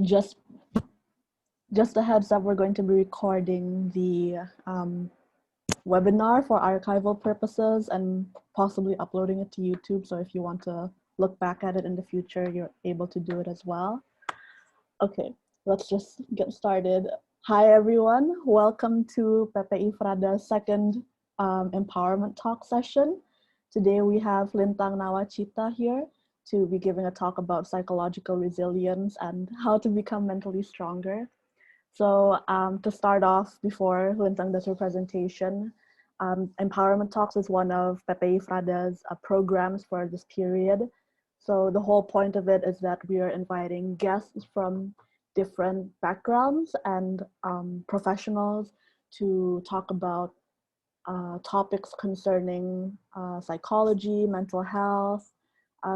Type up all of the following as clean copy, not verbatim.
just just a heads up, we're going to be recording the webinar for archival purposes and possibly uploading it to YouTube. So if you want to look back at it in the future, you're able to do it as well. Okay, let's just get started. Hi everyone, welcome to PPI Frada's second empowerment talk session. Today we have Lintang Nawacita here to be giving a talk about psychological resilience and how to become mentally stronger. So to start off, before Lintang does her presentation, Empowerment Talks is one of PPI Frada's programs for this period. So the whole point of it is that we are inviting guests from different backgrounds and professionals to talk about topics concerning psychology, mental health,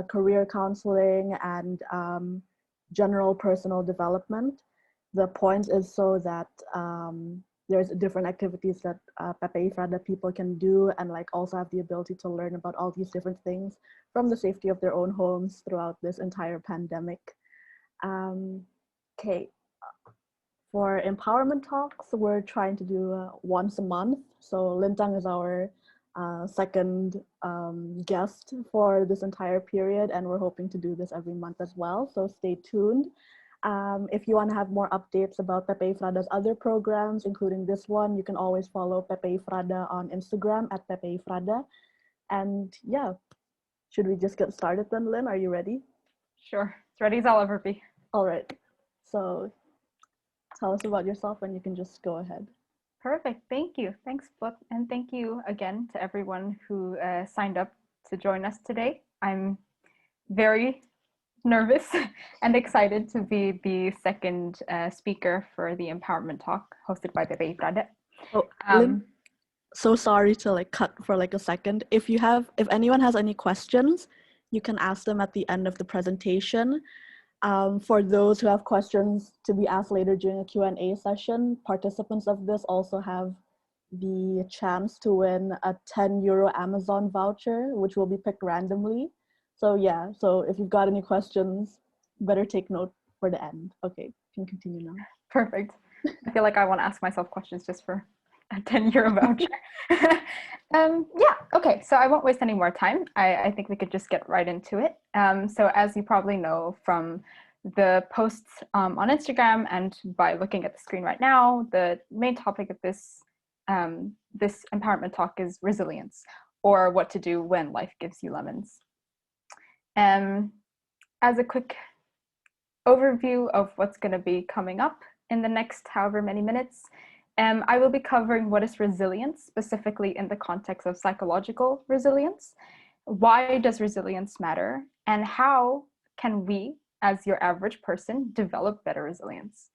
career counseling, and general personal development. The point is so that there's different activities that PPI Frada people can do and like also have the ability to learn about all these different things from the safety of their own homes throughout this entire pandemic. Okay, for empowerment talks, we're trying to do once a month. So Lintang is our second guest for this entire period, and we're hoping to do this every month as well. So stay tuned. If you want to have more updates about PPI Frada's other programs, including this one, you can always follow PPI Frada on Instagram at PPI Frada. And yeah, should we just get started then, Lynn? Are you ready? Sure, as ready as I'll ever be. All right, so tell us about yourself and you can just go ahead. Perfect, thank you. Thanks, Book, and thank you again to everyone who signed up to join us today. I'm very nervous and excited to be the second speaker for the empowerment talk hosted by PPI Frada. Oh, Lynn, so sorry to like cut for like a second. If anyone has any questions, you can ask them at the end of the presentation. For those who have questions to be asked later during a Q&A session, participants of this also have the chance to win a €10 Amazon voucher, which will be picked randomly. So yeah, so if you've got any questions, better take note for the end. Okay, you can continue now. Perfect. I feel like I want to ask myself questions just for a €10 voucher. Yeah, okay, so I won't waste any more time. I think we could just get right into it. So as you probably know from the posts on Instagram and by looking at the screen right now, the main topic of this empowerment talk is resilience, or what to do when life gives you lemons. As a quick overview of what's going to be coming up in the next however many minutes, I will be covering what is resilience, specifically in the context of psychological resilience. Why does resilience matter? And how can we, as your average person, develop better resilience?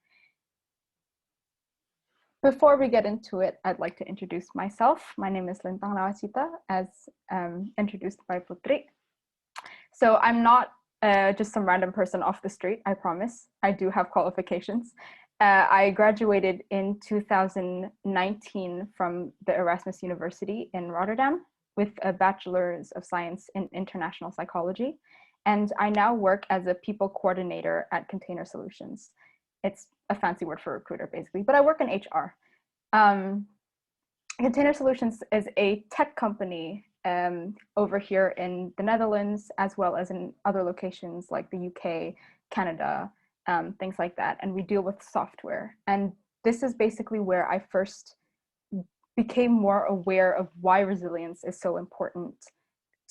Before we get into it, I'd like to introduce myself. My name is Lintang Nawacita, as introduced by Putri. So I'm not just some random person off the street, I promise. I do have qualifications. I graduated in 2019 from the Erasmus University in Rotterdam with a Bachelor's of Science in International Psychology. And I now work as a people coordinator at Container Solutions. It's a fancy word for recruiter, basically, but I work in HR. Container Solutions is a tech company over here in the Netherlands, as well as in other locations like the UK, Canada, things like that. And we deal with software. And this is basically where I first became more aware of why resilience is so important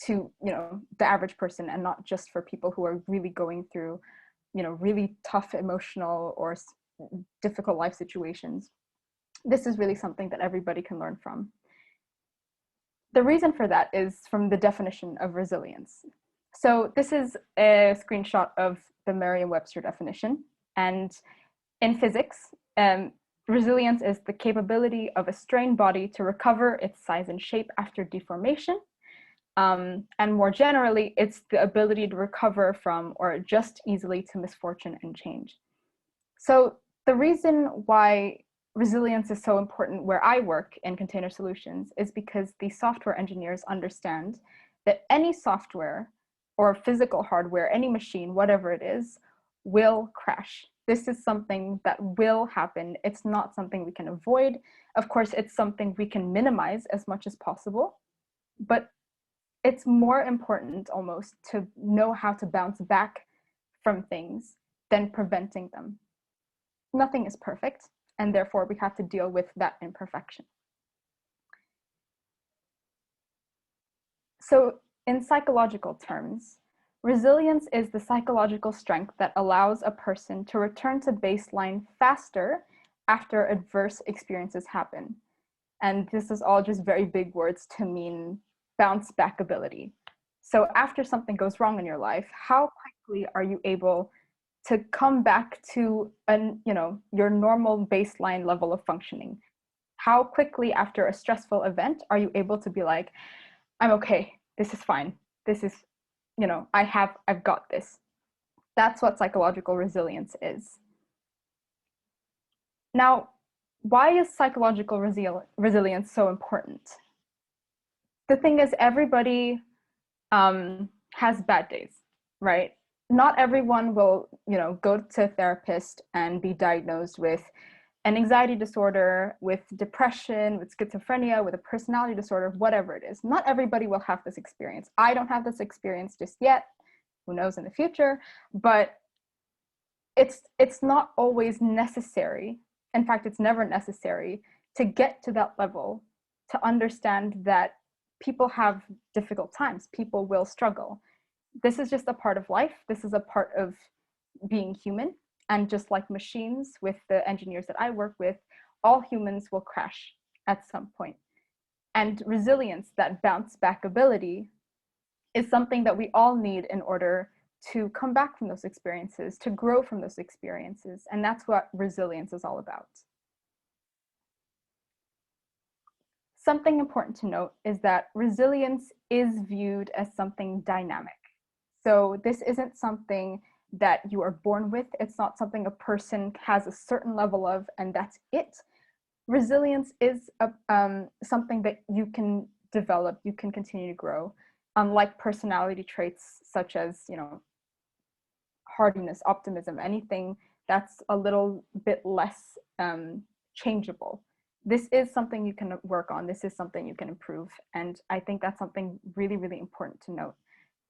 to, the average person, and not just for people who are really going through, really tough emotional or difficult life situations. This is really something that everybody can learn from. The reason for that is from the definition of resilience. So this is a screenshot of the Merriam-Webster definition. And in physics, resilience is the capability of a strained body to recover its size and shape after deformation. And more generally, it's the ability to recover from or adjust easily to misfortune and change. So the reason why resilience is so important where I work in Container Solutions is because the software engineers understand that any software or physical hardware, any machine, whatever it is, will crash. This is something that will happen. It's not something we can avoid. Of course, it's something we can minimize as much as possible, but it's more important almost to know how to bounce back from things than preventing them. Nothing is perfect, and therefore we have to deal with that imperfection. So in psychological terms, resilience is the psychological strength that allows a person to return to baseline faster after adverse experiences happen. And this is all just very big words to mean bounce back ability. So after something goes wrong in your life, how quickly are you able to come back to your normal baseline level of functioning? How quickly after a stressful event are you able to be like, I'm okay, this is fine, this is, I've got this. That's what psychological resilience is. Now, why is psychological resilience so important? The thing is, everybody has bad days, right? Not everyone will, go to a therapist and be diagnosed with an anxiety disorder, with depression, with schizophrenia, with a personality disorder, whatever it is. Not everybody will have this experience. I don't have this experience just yet. Who knows in the future? But it's not always necessary. In fact, it's never necessary to get to that level to understand that people have difficult times. People will struggle. This is just a part of life. This is a part of being human. And just like machines, with the engineers that I work with, all humans will crash at some point. And resilience, that bounce back ability, is something that we all need in order to come back from those experiences, to grow from those experiences. And that's what resilience is all about. Something important to note is that resilience is viewed as something dynamic. So this isn't something that you are born with. It's not something a person has a certain level of, and that's it. Resilience is something that you can develop, you can continue to grow. Unlike personality traits such as, hardiness, optimism, anything that's a little bit less changeable. This is something you can work on. This is something you can improve. And I think that's something really, really important to note,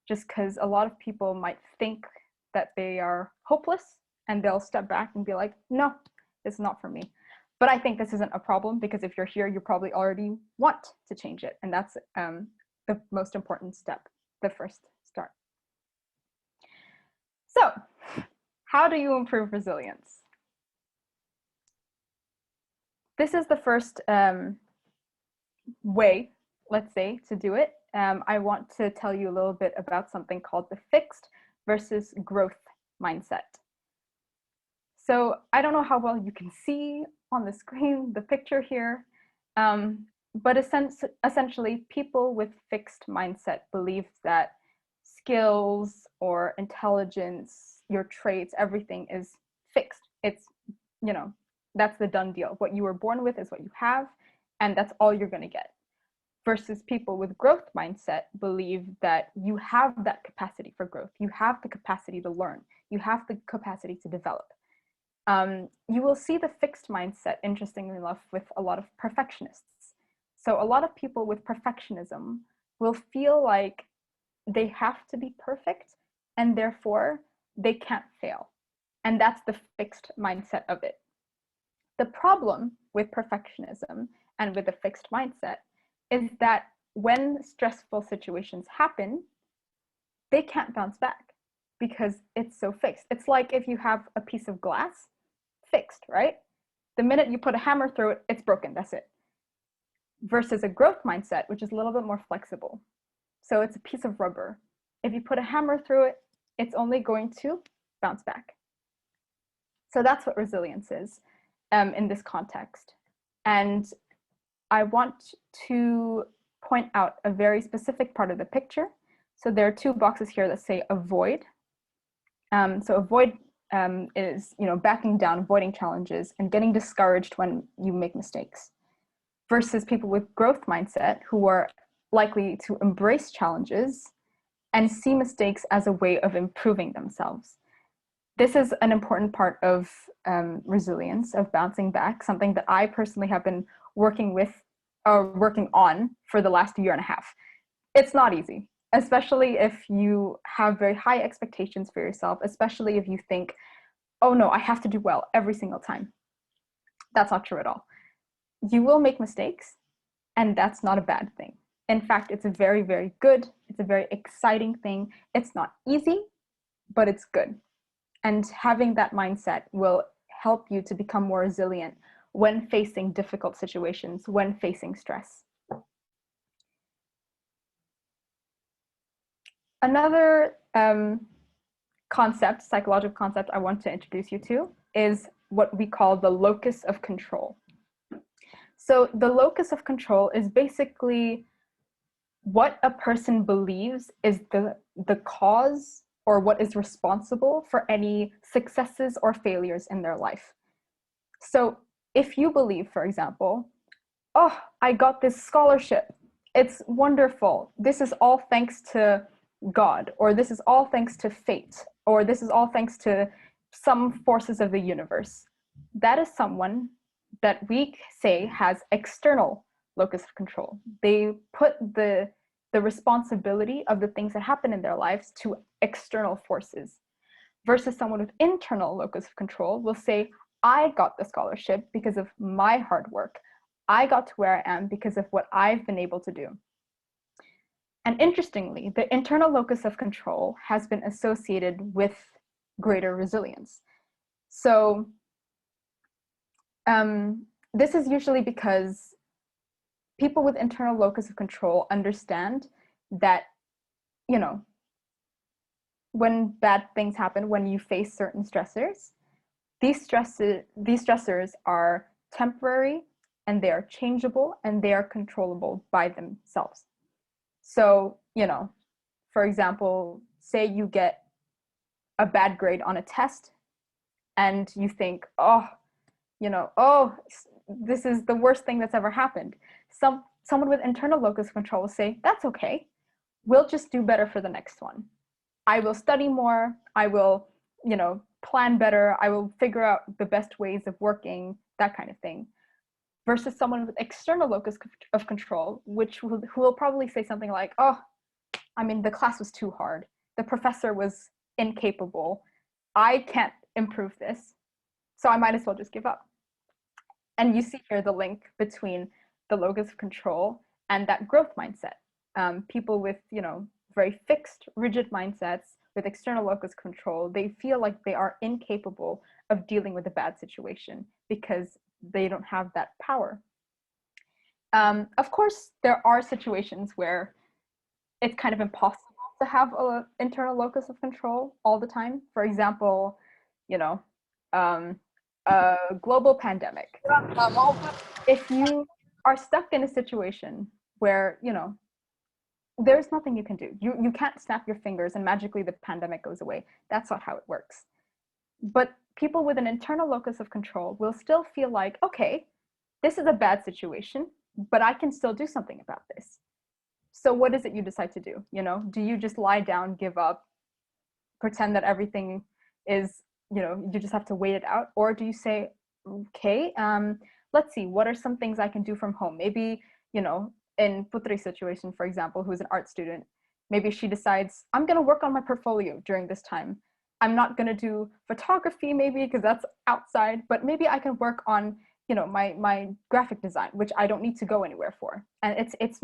just because a lot of people might think that they are hopeless and they'll step back and be like, no, it's not for me. But I think this isn't a problem, because if you're here, you probably already want to change it. And that's the most important step, the first start. So how do you improve resilience? This is the first way, let's say, to do it. I want to tell you a little bit about something called the fixed versus growth mindset. So I don't know how well you can see on the screen the picture here, but essentially people with fixed mindset believe that skills or intelligence, your traits, everything is fixed. It's, that's the done deal. What you were born with is what you have, and that's all you're going to get. Versus people with growth mindset believe that you have that capacity for growth. You have the capacity to learn. You have the capacity to develop. You will see the fixed mindset, interestingly enough, with a lot of perfectionists. So a lot of people with perfectionism will feel like they have to be perfect, and therefore they can't fail. And that's the fixed mindset of it. The problem with perfectionism and with the fixed mindset is that when stressful situations happen, they can't bounce back because it's so fixed. It's like if you have a piece of glass, fixed, right? The minute you put a hammer through it, it's broken, that's it. Versus a growth mindset, which is a little bit more flexible. So it's a piece of rubber. If you put a hammer through it, it's only going to bounce back. So that's what resilience is in this context. And I want to point out a very specific part of the picture. So there are two boxes here that say avoid. So avoid is, backing down, avoiding challenges, and getting discouraged when you make mistakes. Versus people with growth mindset, who are likely to embrace challenges and see mistakes as a way of improving themselves. This is an important part of resilience, of bouncing back, something that I personally have been working with or working on for the last year and a half. It's not easy, especially if you have very high expectations for yourself, especially if you think, oh no, I have to do well every single time. That's not true at all. You will make mistakes, and that's not a bad thing. In fact, it's a very, very good, it's a very exciting thing. It's not easy, but it's good. And having that mindset will help you to become more resilient when facing difficult situations, when facing stress. Another concept, psychological concept I want to introduce you to is what we call the locus of control. So the locus of control is basically what a person believes is the cause or what is responsible for any successes or failures in their life. So if you believe, for example, oh, I got this scholarship, it's wonderful, this is all thanks to God, or this is all thanks to fate, or this is all thanks to some forces of the universe, that is someone that we say has external locus of control. They put the responsibility of the things that happen in their lives to external forces, versus someone with internal locus of control will say, I got the scholarship because of my hard work. I got to where I am because of what I've been able to do. And interestingly, the internal locus of control has been associated with greater resilience. So this is usually because people with internal locus of control understand that, you know, when bad things happen, when you face certain stressors, these stressors are temporary, and they are changeable, and they are controllable by themselves. So, you know, for example, say you get a bad grade on a test and you think, oh, you know, oh, this is the worst thing that's ever happened. Someone with internal locus of control will say, that's okay. We'll just do better for the next one. I will study more. I will, you know, plan better. I will figure out the best ways of working, that kind of thing. Versus someone with external locus of control, who will probably say something like, oh, I mean, the class was too hard. The professor was incapable. I can't improve this, so I might as well just give up. And you see here the link between the locus of control and that growth mindset. People with, you know, very fixed, rigid mindsets with external locus control, they feel like they are incapable of dealing with a bad situation because they don't have that power. Of course, there are situations where it's kind of impossible to have an internal locus of control all the time. For example, you know, a global pandemic. If you are stuck in a situation where, you know, there's nothing you can do. You can't snap your fingers and magically the pandemic goes away. That's not how it works. But people with an internal locus of control will still feel like, okay, this is a bad situation, but I can still do something about this. So what is it you decide to do? You know, do you just lie down, give up, pretend that everything is, you know, you just have to wait it out? Or do you say, okay, let's see, what are some things I can do from home? Maybe, you know, in Putri's situation, for example, who's an art student, maybe she decides, I'm going to work on my portfolio during this time. I'm not going to do photography maybe because that's outside, but maybe I can work on, you know, my graphic design, which I don't need to go anywhere for. And it's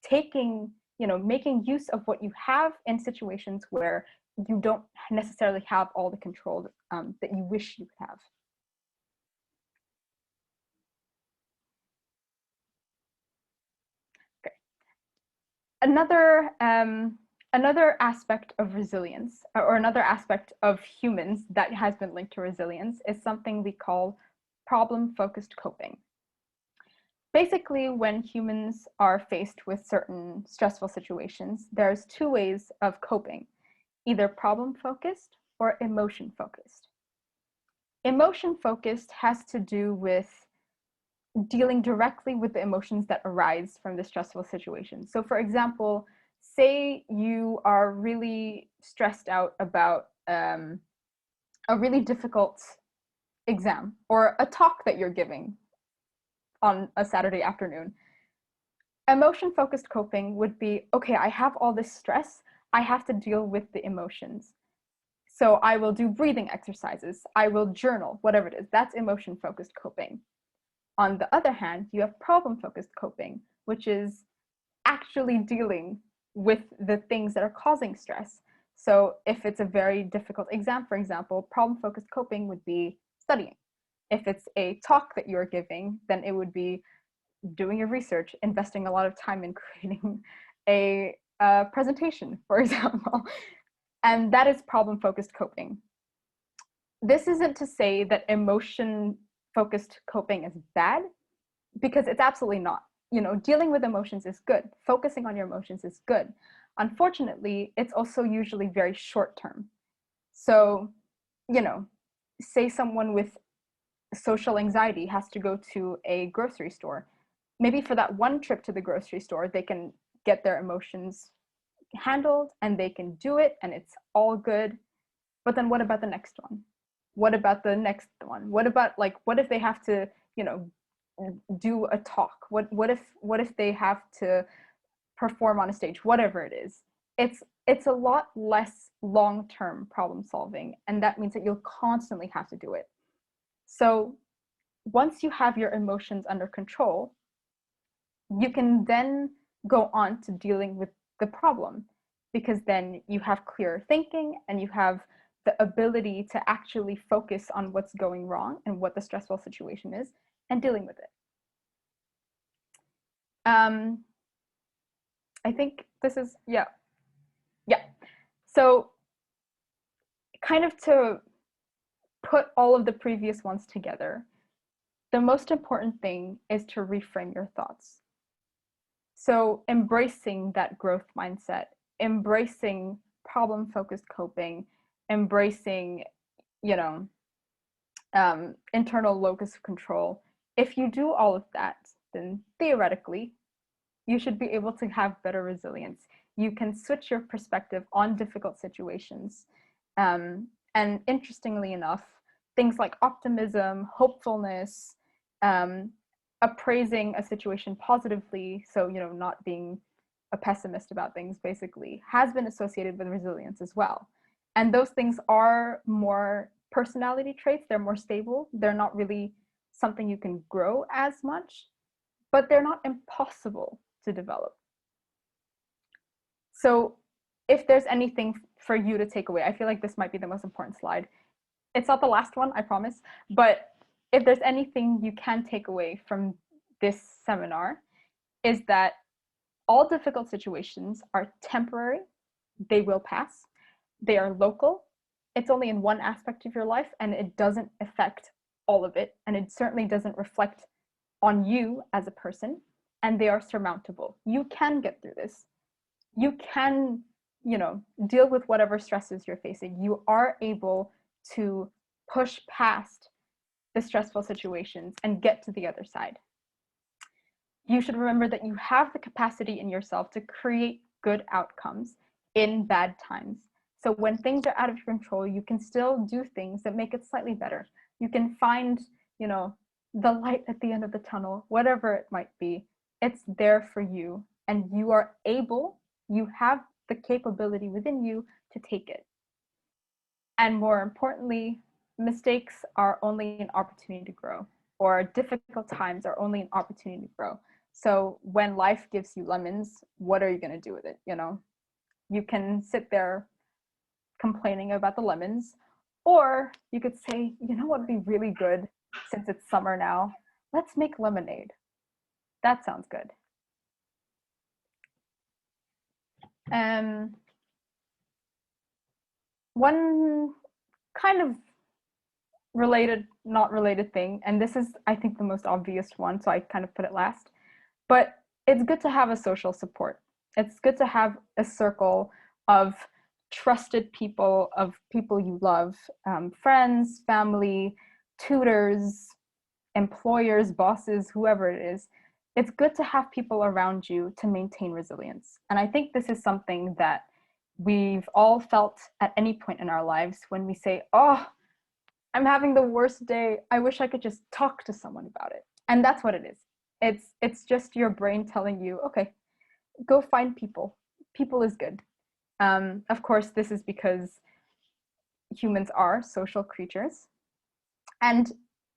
taking, you know, making use of what you have in situations where you don't necessarily have all the control that you wish you could have. Okay. Another aspect of resilience, or another aspect of humans that has been linked to resilience, is something we call problem-focused coping. Basically, when humans are faced with certain stressful situations, there's two ways of coping, either problem-focused or emotion-focused. Emotion-focused has to do with dealing directly with the emotions that arise from the stressful situation. So for example, say you are really stressed out about a really difficult exam or a talk that you're giving on a Saturday afternoon. Emotion-focused coping would be, okay, I have all this stress, I have to deal with the emotions. So I will do breathing exercises, I will journal, whatever it is. That's emotion-focused coping. On the other hand, you have problem-focused coping, which is actually dealing with the things that are causing stress. So if it's a very difficult exam, for example, problem-focused coping would be studying. If it's a talk that you're giving, then it would be doing your research, investing a lot of time in creating a presentation, for example. And that is problem-focused coping. This isn't to say that emotion-focused coping is bad, because it's absolutely not. You know, dealing with emotions is good. Focusing on your emotions is good. Unfortunately, it's also usually very short term. So, you know, say someone with social anxiety has to go to a grocery store. Maybe for that one trip to the grocery store, they can get their emotions handled and they can do it and it's all good. But then what about the next one? What about the next one? What about, like, what if they have to, you know, do a talk? What if they have to perform on a stage? Whatever it is, it's a lot less long-term problem solving, and that means that you'll constantly have to do it. So once you have your emotions under control, you can then go on to dealing with the problem, because then you have clearer thinking and you have the ability to actually focus on what's going wrong and what the stressful situation is and dealing with it. I think this is, yeah. So kind of to put all of the previous ones together, the most important thing is to reframe your thoughts. So embracing that growth mindset, embracing problem-focused coping, embracing, you know, internal locus of control. If you do all of that, then theoretically, you should be able to have better resilience. You can switch your perspective on difficult situations. And interestingly enough, things like optimism, hopefulness, appraising a situation positively, so, you know, not being a pessimist about things, basically, has been associated with resilience as well. And those things are more personality traits. They're more stable. They're not really something you can grow as much, but they're not impossible to develop. So if there's anything for you to take away, I feel like this might be the most important slide. It's not the last one, I promise, but if there's anything you can take away from this seminar, is that all difficult situations are temporary, they will pass, they are local, it's only in one aspect of your life and it doesn't affect all of it, and it certainly doesn't reflect on you as a person, and they are surmountable. You can get through this. You can, you know, deal with whatever stresses you're facing. You are able to push past the stressful situations and get to the other side. You should remember that you have the capacity in yourself to create good outcomes in bad times. So when things are out of your control, you can still do things that make it slightly better. You can find, you know, the light at the end of the tunnel, whatever it might be. It's there for you, and you are able, you have the capability within you to take it. And more importantly, mistakes are only an opportunity to grow, or difficult times are only an opportunity to grow. So when life gives you lemons, what are you going to do with it? You know, you can sit there complaining about the lemons, or you could say, you know what would be really good, since it's summer now, let's make lemonade. That sounds good. One kind of related, not related thing, and this is, I think, the most obvious one, so I kind of put it last, but it's good to have a social support. It's good to have a circle of trusted people, of people you love, friends, family, tutors, employers, bosses, whoever it is. It's good to have people around you to maintain resilience. And I think this is something that we've all felt at any point in our lives when we say, oh, I'm having the worst day. I wish I could just talk to someone about it. And that's what it is. It's just your brain telling you, okay, go find people. People is good. Of course, this is because humans are social creatures. And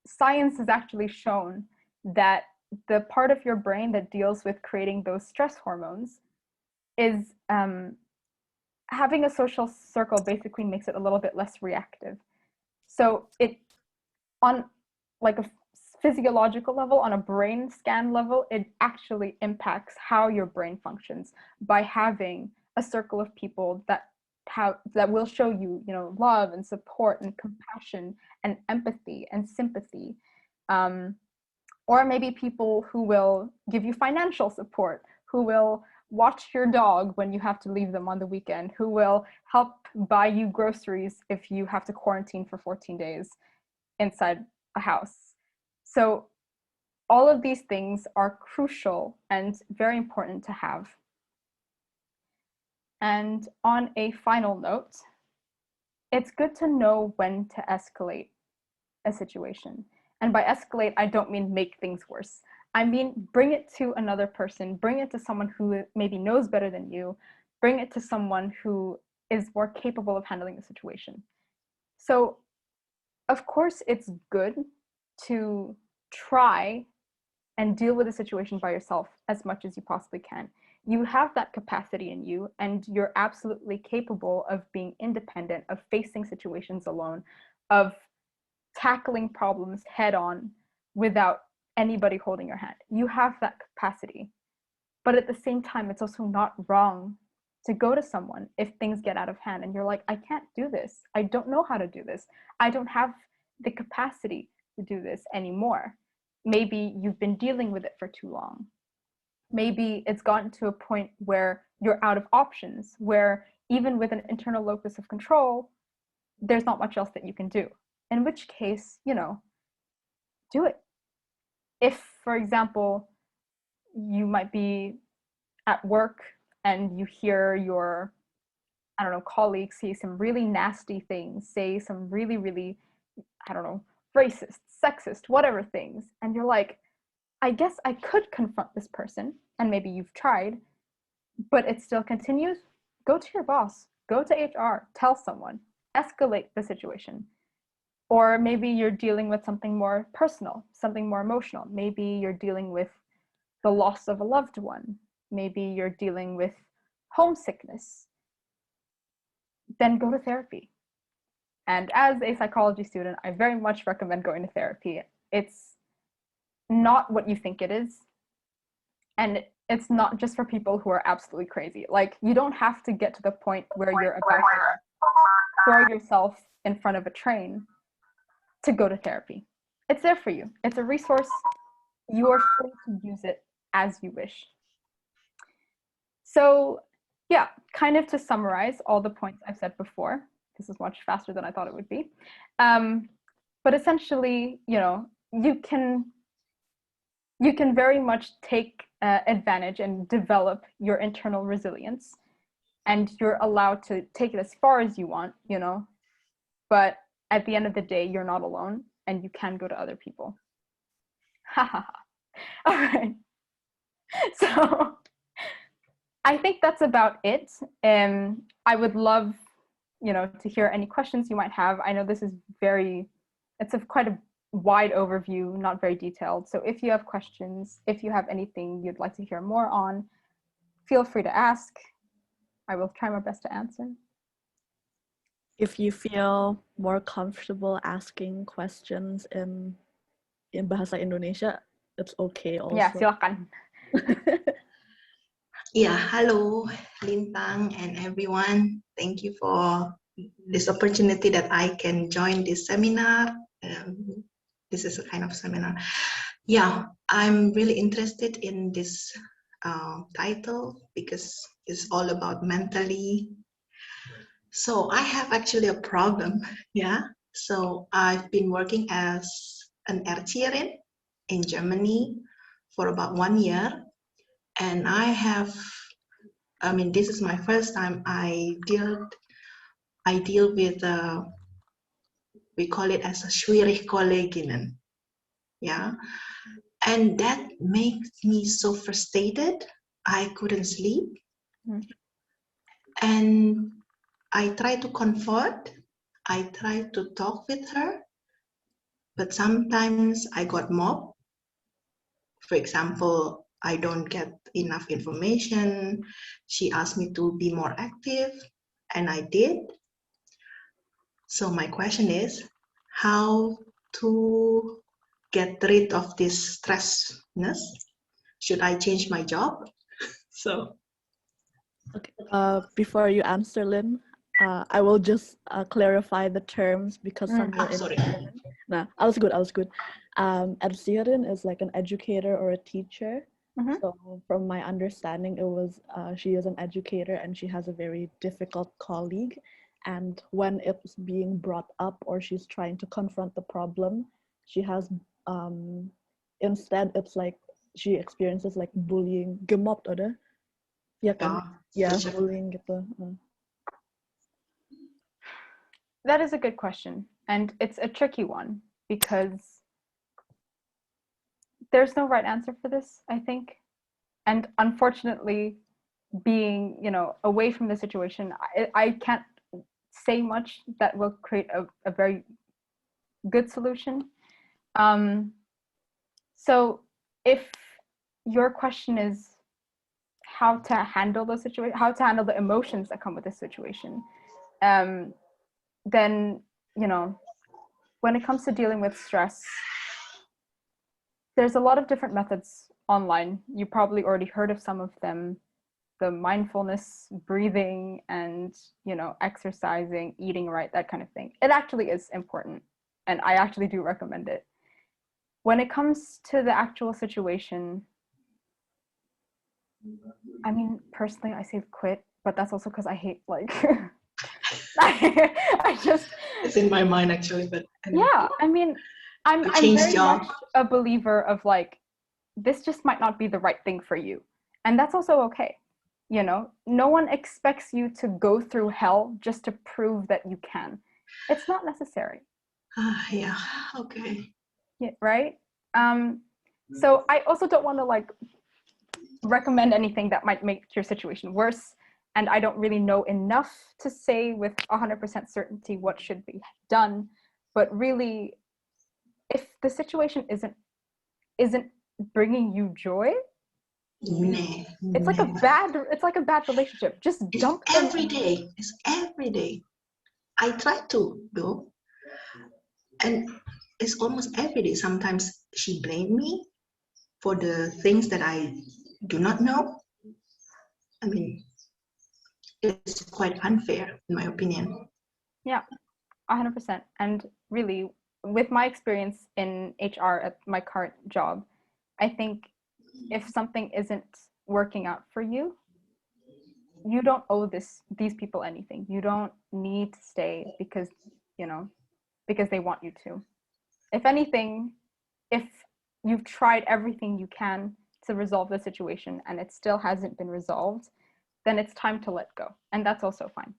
science has actually shown that the part of your brain that deals with creating those stress hormones is having a social circle basically makes it a little bit less reactive. So it, on like a physiological level, on a brain scan level, it actually impacts how your brain functions by having a circle of people that will show you, you know, love and support and compassion and empathy and sympathy. Or maybe people who will give you financial support, who will watch your dog when you have to leave them on the weekend, who will help buy you groceries if you have to quarantine for 14 days inside a house. So all of these things are crucial and very important to have. And on a final note, it's good to know when to escalate a situation. And by escalate, I don't mean make things worse. I mean, bring it to another person, bring it to someone who maybe knows better than you, bring it to someone who is more capable of handling the situation. So, of course, it's good to try and deal with the situation by yourself as much as you possibly can. You have that capacity in you, and you're absolutely capable of being independent, of facing situations alone, of tackling problems head on without anybody holding your hand. You have that capacity. But at the same time, it's also not wrong to go to someone if things get out of hand and you're like, I can't do this. I don't know how to do this. I don't have the capacity to do this anymore. Maybe you've been dealing with it for too long. Maybe it's gotten to a point where you're out of options, where even with an internal locus of control, there's not much else that you can do. In which case, you know, do it. If, for example, you might be at work and you hear your, I don't know, colleagues say some really nasty things, say some really, really, I don't know, racist, sexist, whatever things, and you're like, I guess I could confront this person, and maybe you've tried, but it still continues, go to your boss, go to HR, tell someone, escalate the situation. Or maybe you're dealing with something more personal, something more emotional. Maybe you're dealing with the loss of a loved one. Maybe you're dealing with homesickness. Then go to therapy. And as a psychology student, I very much recommend going to therapy. It's not what you think it is. And it's not just for people who are absolutely crazy. Like, you don't have to get to the point where you're about to throw yourself in front of a train to go to therapy. It's there for you. It's a resource. You are free to use it as you wish. So yeah, kind of to summarize all the points I've said before, this is much faster than I thought it would be. But essentially, you know, you can very much take advantage and develop your internal resilience, and you're allowed to take it as far as you want, you know, but at the end of the day, you're not alone and you can go to other people. Ha ha ha. All right. So I think that's about it. I would love, you know, to hear any questions you might have. I know this is it's quite a wide overview, not very detailed. So if you have questions, if you have anything you'd like to hear more on, feel free to ask. I will try my best to answer. If you feel more comfortable asking questions in Bahasa Indonesia, it's okay also. Yeah, silakan. Yeah, hello, Lintang and everyone. Thank you for this opportunity that I can join this seminar. This is a kind of seminar. Yeah, I'm really interested in this title because it's all about mentally. So I have actually a problem, yeah. So I've been working as an Erzieherin in Germany for about 1 year. And this is my first time I deal with We call it as a schwierig Kolleginnen. Yeah. And that makes me so frustrated. I couldn't sleep. Mm. And I tried to comfort. I tried to talk with her. But sometimes I got mobbed. For example, I don't get enough information. She asked me to be more active, and I did. So my question is, how to get rid of this stressness? Should I change my job? So Okay. Before you answer, Lynn, I will just clarify the terms because some were sorry. in. Nah, I was good. Erziehering is like an educator or a teacher. Mhm. So from my understanding, it was she is an educator and she has a very difficult colleague. And when it's being brought up or she's trying to confront the problem, she has instead it's like she experiences like bullying, gemobbed oder? Ya kan? Yeah, Such a- bullying gitu. That is a good question. And it's a tricky one because there's no right answer for this, I think. And unfortunately, being, away from the situation, I can't say much that will create a very good solution. So if your question is how to handle the situation, how to handle the emotions that come with this situation, then, when it comes to dealing with stress, there's a lot of different methods online. You probably already heard of some of them, the mindfulness, breathing, and, exercising, eating right, that kind of thing. It actually is important, and I actually do recommend it. When it comes to the actual situation, I mean, personally, I say quit, but that's also because I hate, like, I just, It's in my mind actually, but yeah, I mean, I'm change very job. much a believer of, like, this just might not be the right thing for you. And that's also okay. No one expects you to go through hell just to prove that you can. It's not necessary. Yeah, okay. Yeah, right? So I also don't want to, like, recommend anything that might make your situation worse. And I don't really know enough to say with 100% certainty what should be done. But really, if the situation isn't bringing you joy, Nah, it's like a bad relationship. Just It's dump them. every day. It's every day. I try to go, and it's almost every day. Sometimes she blames me for the things that I do not know. I mean, it's quite unfair, in my opinion. Yeah, 100%. And really, with my experience in HR at my current job, I think if something isn't working out for you, you don't owe these people anything. You don't need to stay because they want you to. If anything, if you've tried everything you can to resolve the situation and it still hasn't been resolved, then it's time to let go. And that's also fine.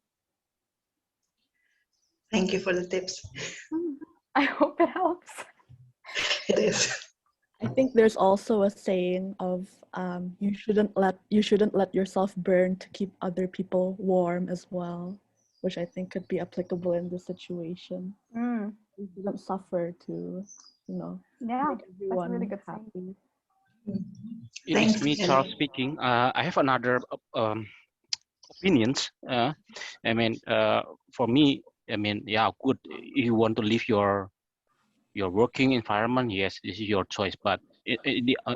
Thank you for the tips. I hope it helps. It is. I think there's also a saying of you shouldn't let yourself burn to keep other people warm as well, which I think could be applicable in this situation. You shouldn't suffer to, Yeah, make everyone that's a really good happy. saying. It Thanks, is me, Kelly. Charles speaking. I have another opinions. For me, yeah, good. You want to leave your working environment, yes, this is your choice. But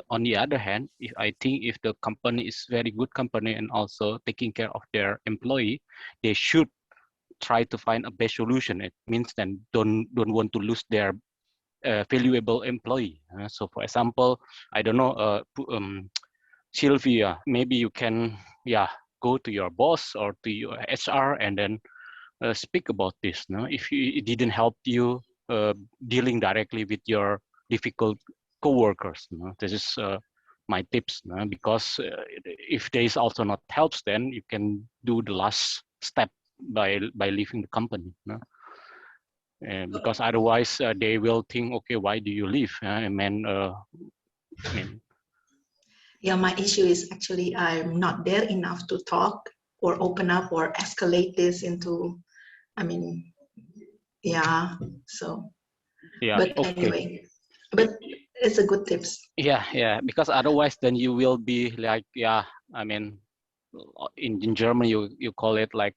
on the other hand, if I think if the company is very good company and also taking care of their employee, they should try to find a best solution. It means then don't want to lose their valuable employee. So for example, I don't know, Sylvia, maybe you can, go to your boss or to your HR and then speak about this. No, if it didn't help you dealing directly with your difficult coworkers. No? This is my tips. No? Because if there is also not helps, then you can do the last step by leaving the company. No? because otherwise they will think, okay, why do you leave? I mean, Yeah, my issue is actually I'm not there enough to talk or open up or escalate this into, I mean, yeah, so, yeah, but okay. anyway, but it's a good tips. Yeah, because otherwise then you will be like, yeah, I mean, in German you call it like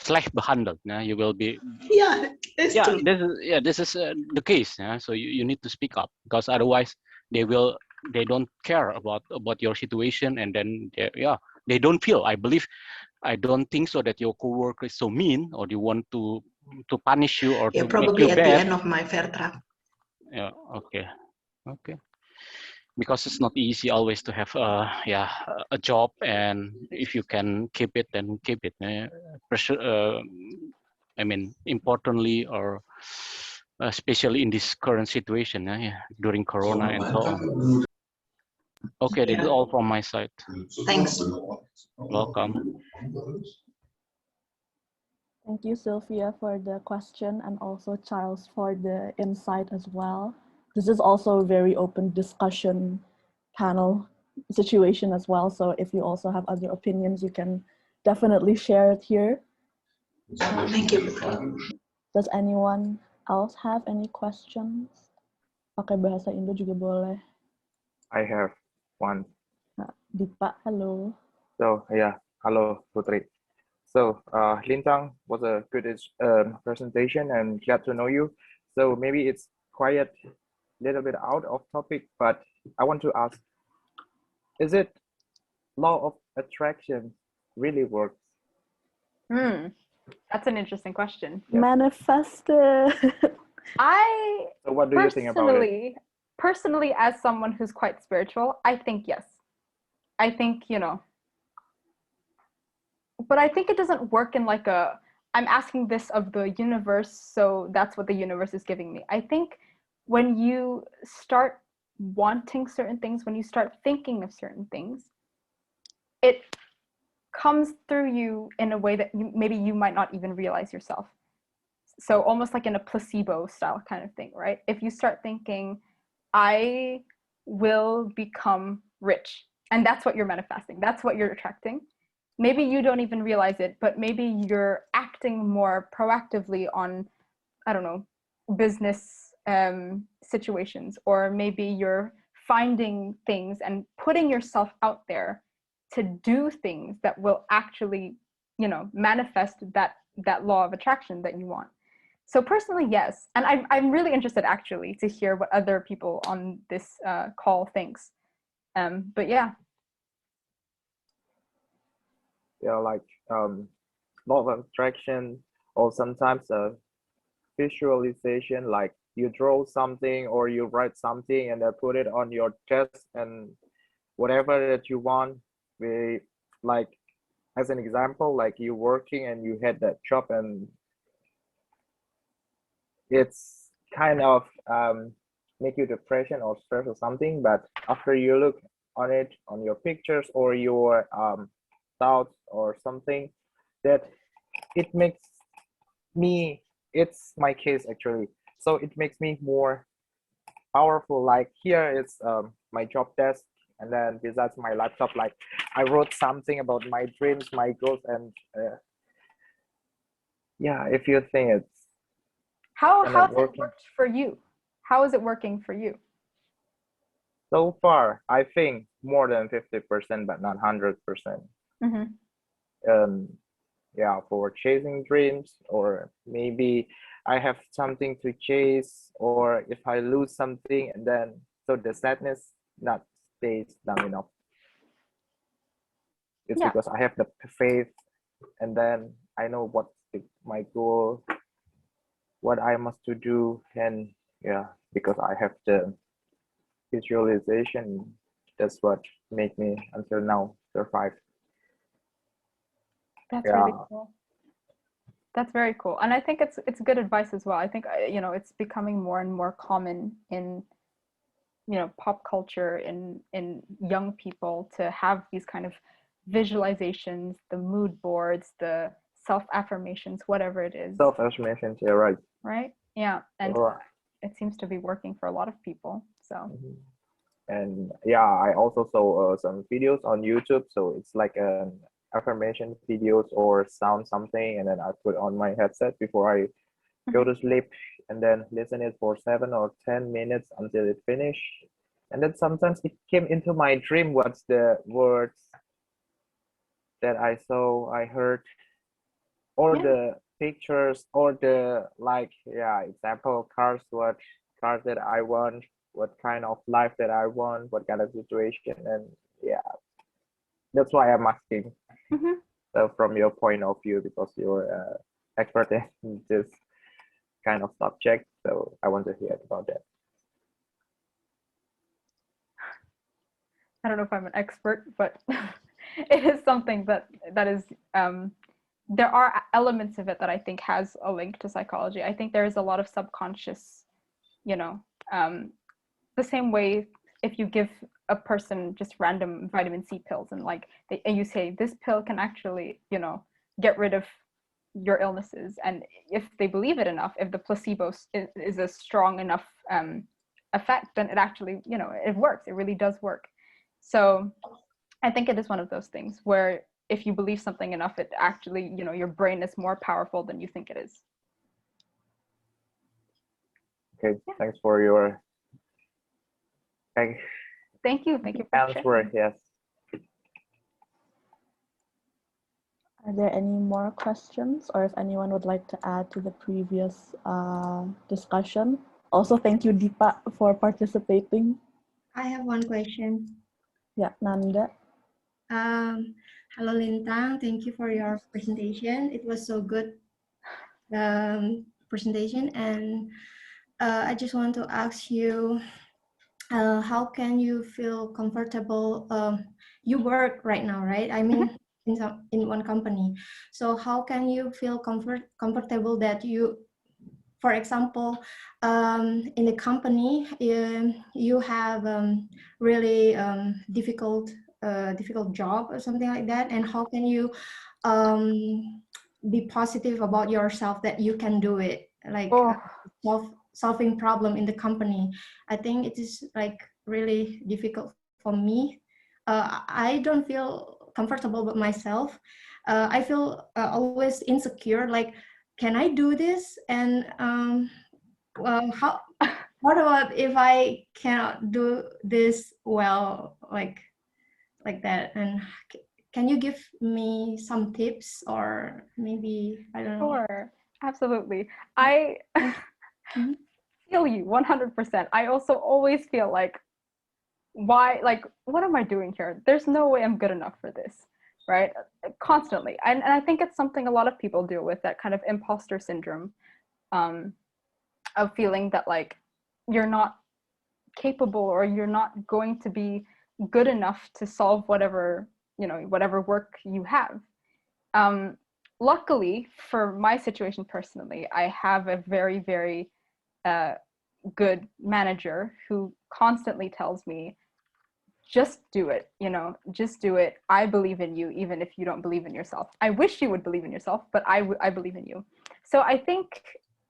schlecht behandelt. Yeah, you will be. Yeah, it's Yeah, true. this is the case. Yeah? So you need to speak up, because otherwise they don't care about your situation, and then they don't feel. I don't think so that your coworker is so mean, or they want to punish you or Yeah, to make probably you at the bad. end of my fair trap. Yeah, okay. Because it's not easy always to have a job, and if you can keep it, then keep it. Pressure, I mean, importantly, or especially in this current situation, during Corona and so on. Okay, this is all from my side. Thanks. Welcome. Thank you, Sylvia, for the question, and also Charles for the insight as well. This is also a very open discussion panel situation as well. So if you also have other opinions, you can definitely share it here. Thank you. Does anyone else have any questions? Pakai bahasa Indo juga boleh. I have one. Dipa, hello. So yeah, hello Putri. So Lintang was a good presentation and glad to know you. So maybe it's quite a little bit out of topic, but I want to ask, is it law of attraction really works? That's an interesting question. Yeah. Manifest it. So what do you think about it? Personally, as someone who's quite spiritual, I think yes. I think, but I think it doesn't work in like I'm asking this of the universe, so that's what the universe is giving me. I think when you start wanting certain things, when you start thinking of certain things, it comes through you in a way that maybe you might not even realize yourself. So almost like in a placebo style kind of thing, right? If you start thinking, I will become rich, and that's what you're manifesting, that's what you're attracting. Maybe you don't even realize it, but maybe you're acting more proactively on, I don't know, business situations, or maybe you're finding things and putting yourself out there to do things that will actually, manifest that law of attraction that you want. So personally, yes. And I'm really interested actually to hear what other people on this call thinks. But yeah. Yeah, like law of attraction, or sometimes a visualization, like you draw something or you write something and then put it on your chest, and whatever that you want. We, like, as an example, like you working and you had that job, and it's kind of make you depression or stress or something, but after you look on it, on your pictures or your thoughts or something, that it makes me, it's my case actually, so it makes me more powerful. Like here it's my job desk, and then besides my laptop, like I wrote something about my dreams, my goals, and yeah, if you think it's How's it working worked for you? How is it working for you? so far, I think more than 50%, but not 100%. Yeah, for chasing dreams, or maybe I have something to chase, or if I lose something, and then so the sadness not stays long enough. It's because I have the faith, and then I know what's my goal, what I must to do, and yeah, because I have the visualization, that's what made me until now survive. That's really cool. That's very cool. And I think it's good advice as well. I think, it's becoming more and more common in, pop culture, in young people, to have these kind of visualizations, the mood boards, the self-affirmations, whatever it is. Self-affirmations, yeah, right. Right? Yeah. And Right. it seems to be working for a lot of people. So Mhm. And yeah, I also saw some videos on YouTube. So it's like an affirmation videos or sound something, and then I put on my headset before I go to sleep, and then listen it for 7 or 10 minutes until it finish. And then sometimes it came into my dream. What's the words that I saw, I heard, or Yeah. the pictures, or the like, yeah, example cars, what cars that I want, what kind of life that I want, what kind of situation, and yeah, that's why I'm asking. Mhm. So from your point of view, because you're expert in this kind of subject, so I want to hear about that. I don't know if I'm an expert, but it is something that is there are elements of it that I think has a link to psychology. I think there is a lot of subconscious, you know, the same way if you give a person just random vitamin C pills and like and you say this pill can actually, you know, get rid of your illnesses, and if they believe it enough, if the placebo is a strong enough effect, then it actually, you know, it works. It really does work. So I think it is one of those things where if you believe something enough, it actually, you know, your brain is more powerful than you think it is. Okay, thanks for your Thank you. Thank you for answer. sharing. Yes. Are there any more questions, or if anyone would like to add to the previous discussion? Also, thank you, Deepa, for participating. I have one question. Yeah, Nanda. Hello, Lintang. Thank you for your presentation. It was so good presentation, and I just want to ask you, how can you feel comfortable? You work right now, right? I mean, in one company. So how can you feel comfortable that you, for example, in the company, you have really difficult job or something like that, and how can you be positive about yourself that you can do it, like solving problem in the company? I think it is like really difficult for me. I don't feel comfortable with myself. I feel always insecure, like, can I do this? And how? What about if I cannot do this well, like that? And can you give me some tips, or maybe, I don't know. Sure, absolutely. I feel you 100%. I also always feel like, why, like, what am I doing here? There's no way I'm good enough for this, right? Constantly. And I think it's something a lot of people deal with, that kind of imposter syndrome, of feeling that like you're not capable, or you're not going to be good enough to solve whatever, you know, whatever work you have. Luckily for my situation personally, I have a very, very good manager who constantly tells me, just do it, you know, just do it. I believe in you, even if you don't believe in yourself. I wish you would believe in yourself, but I believe in you. So I think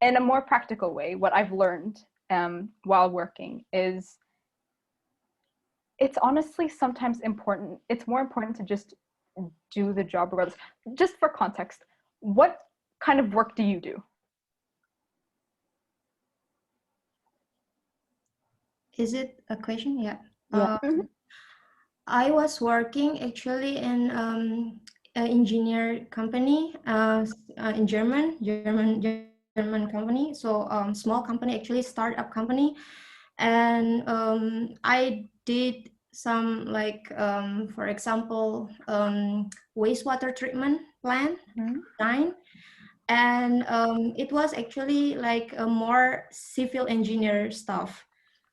in a more practical way, what I've learned while working is, it's honestly sometimes important. It's more important to just do the job regardless. Just for context, what kind of work do you do? Is it a question? Yeah. Yeah. I was working actually in an engineer company in German company. So small company, actually startup company, and I did some, like, for example, wastewater treatment plant design, and it was actually like a more civil engineer stuff.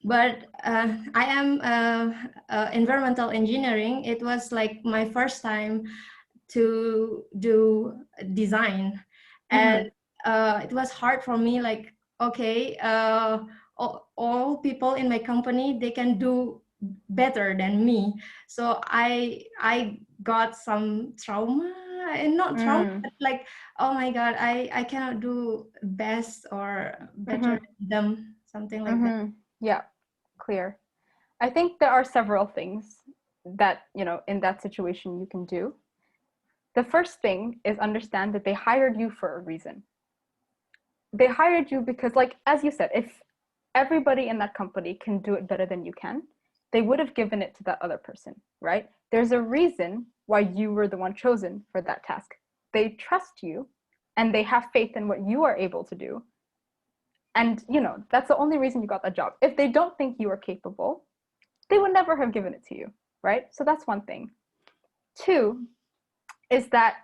But I am environmental engineering. It was like my first time to do design, and it was hard for me. Like, okay, all people in my company, they can do better than me. So I got some trauma, and not trauma, Mm. but like, oh my God, I cannot do best or better than them, something like that. Yeah, clear. I think there are several things that, you know, in that situation you can do. The first thing is understand that they hired you for a reason. They hired you because, like, as you said, if everybody in that company can do it better than you can, they would have given it to that other person, right? There's a reason why you were the one chosen for that task. They trust you and they have faith in what you are able to do. And, you know, that's the only reason you got that job. If they don't think you are capable, they would never have given it to you, right? So that's one thing. Two is that,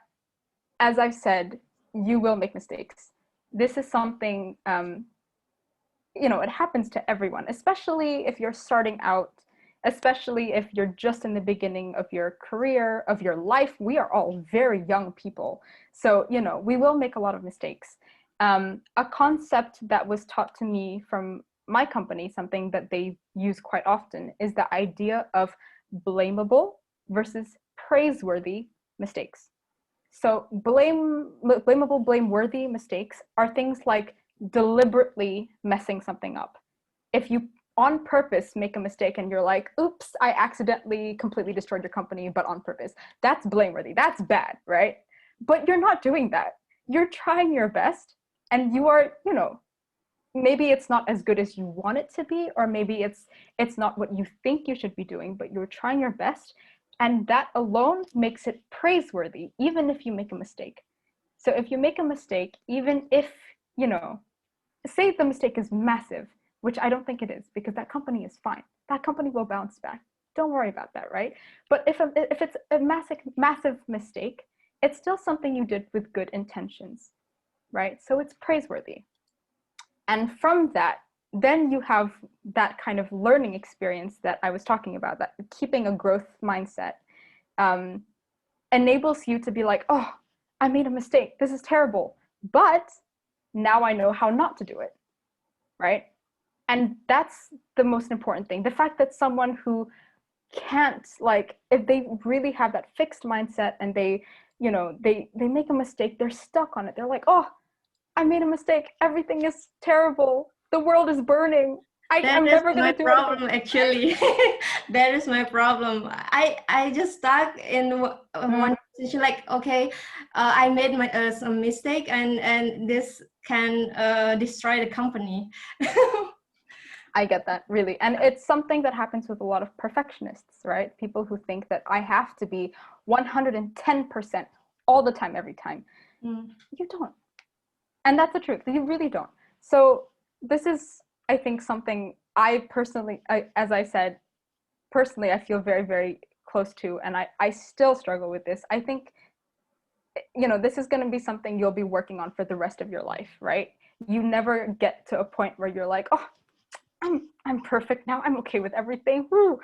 as I've said, you will make mistakes. This is something, you know, it happens to everyone, especially if you're starting out, especially if you're just in the beginning of your career, of your life. We are all very young people. So, you know, we will make a lot of mistakes. A concept that was taught to me from my company, something that they use quite often, is the idea of blamable versus praiseworthy mistakes. So blamable, blameworthy mistakes are things like deliberately messing something up. If you on purpose make a mistake and you're like, oops, I accidentally completely destroyed your company, but on purpose, that's blameworthy. That's bad, right? But you're not doing that. You're trying your best, and you are, you know, maybe it's not as good as you want it to be, or maybe it's not what you think you should be doing, but you're trying your best, and that alone makes it praiseworthy, even if you make a mistake. So if you make a mistake, even if, you know, say the mistake is massive, which I don't think it is, because that company is fine, that company will bounce back, don't worry about that, right? But if it's a massive mistake, it's still something you did with good intentions, right? So it's praiseworthy. And from that, then you have that kind of learning experience that I was talking about, that keeping a growth mindset enables you to be like, oh, I made a mistake, this is terrible, but now I know how not to do it, right? And that's the most important thing. The fact that someone who can't, like, if they really have that fixed mindset and they, you know, they make a mistake, they're stuck on it. They're like, oh, I made a mistake, everything is terrible, the world is burning, I'm never gonna do problem, anything. actually. That is my problem. I just stuck in one position, like, okay, I made some mistake, and this can destroy the company. I get that, really. And it's something that happens with a lot of perfectionists, right? People who think that I have to be 110% all the time, every time. You don't. And that's the truth. You really don't. So this is, I think, something I personally, as I said, personally, I feel very, very close to, and I still struggle with this. I think, you know, this is going to be something you'll be working on for the rest of your life, right? You never get to a point where you're like, oh, I'm perfect now, I'm okay with everything. Woo.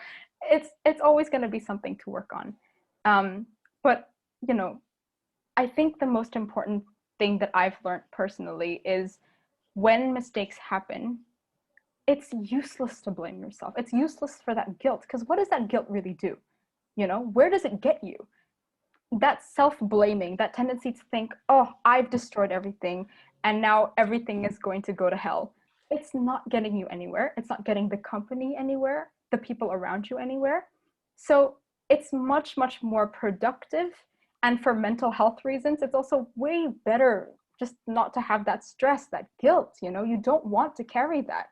It's always going to be something to work on. But, you know, I think the most important thing that I've learned personally is when mistakes happen, it's useless to blame yourself. It's useless for that guilt, because what does that guilt really do? You know, where does it get you? That self-blaming, that tendency to think, oh, I've destroyed everything and now everything is going to go to hell. It's not getting you anywhere. It's not getting the company anywhere, the people around you anywhere. So it's much, much more productive. And for mental health reasons, it's also way better just not to have that stress, that guilt. You know, you don't want to carry that.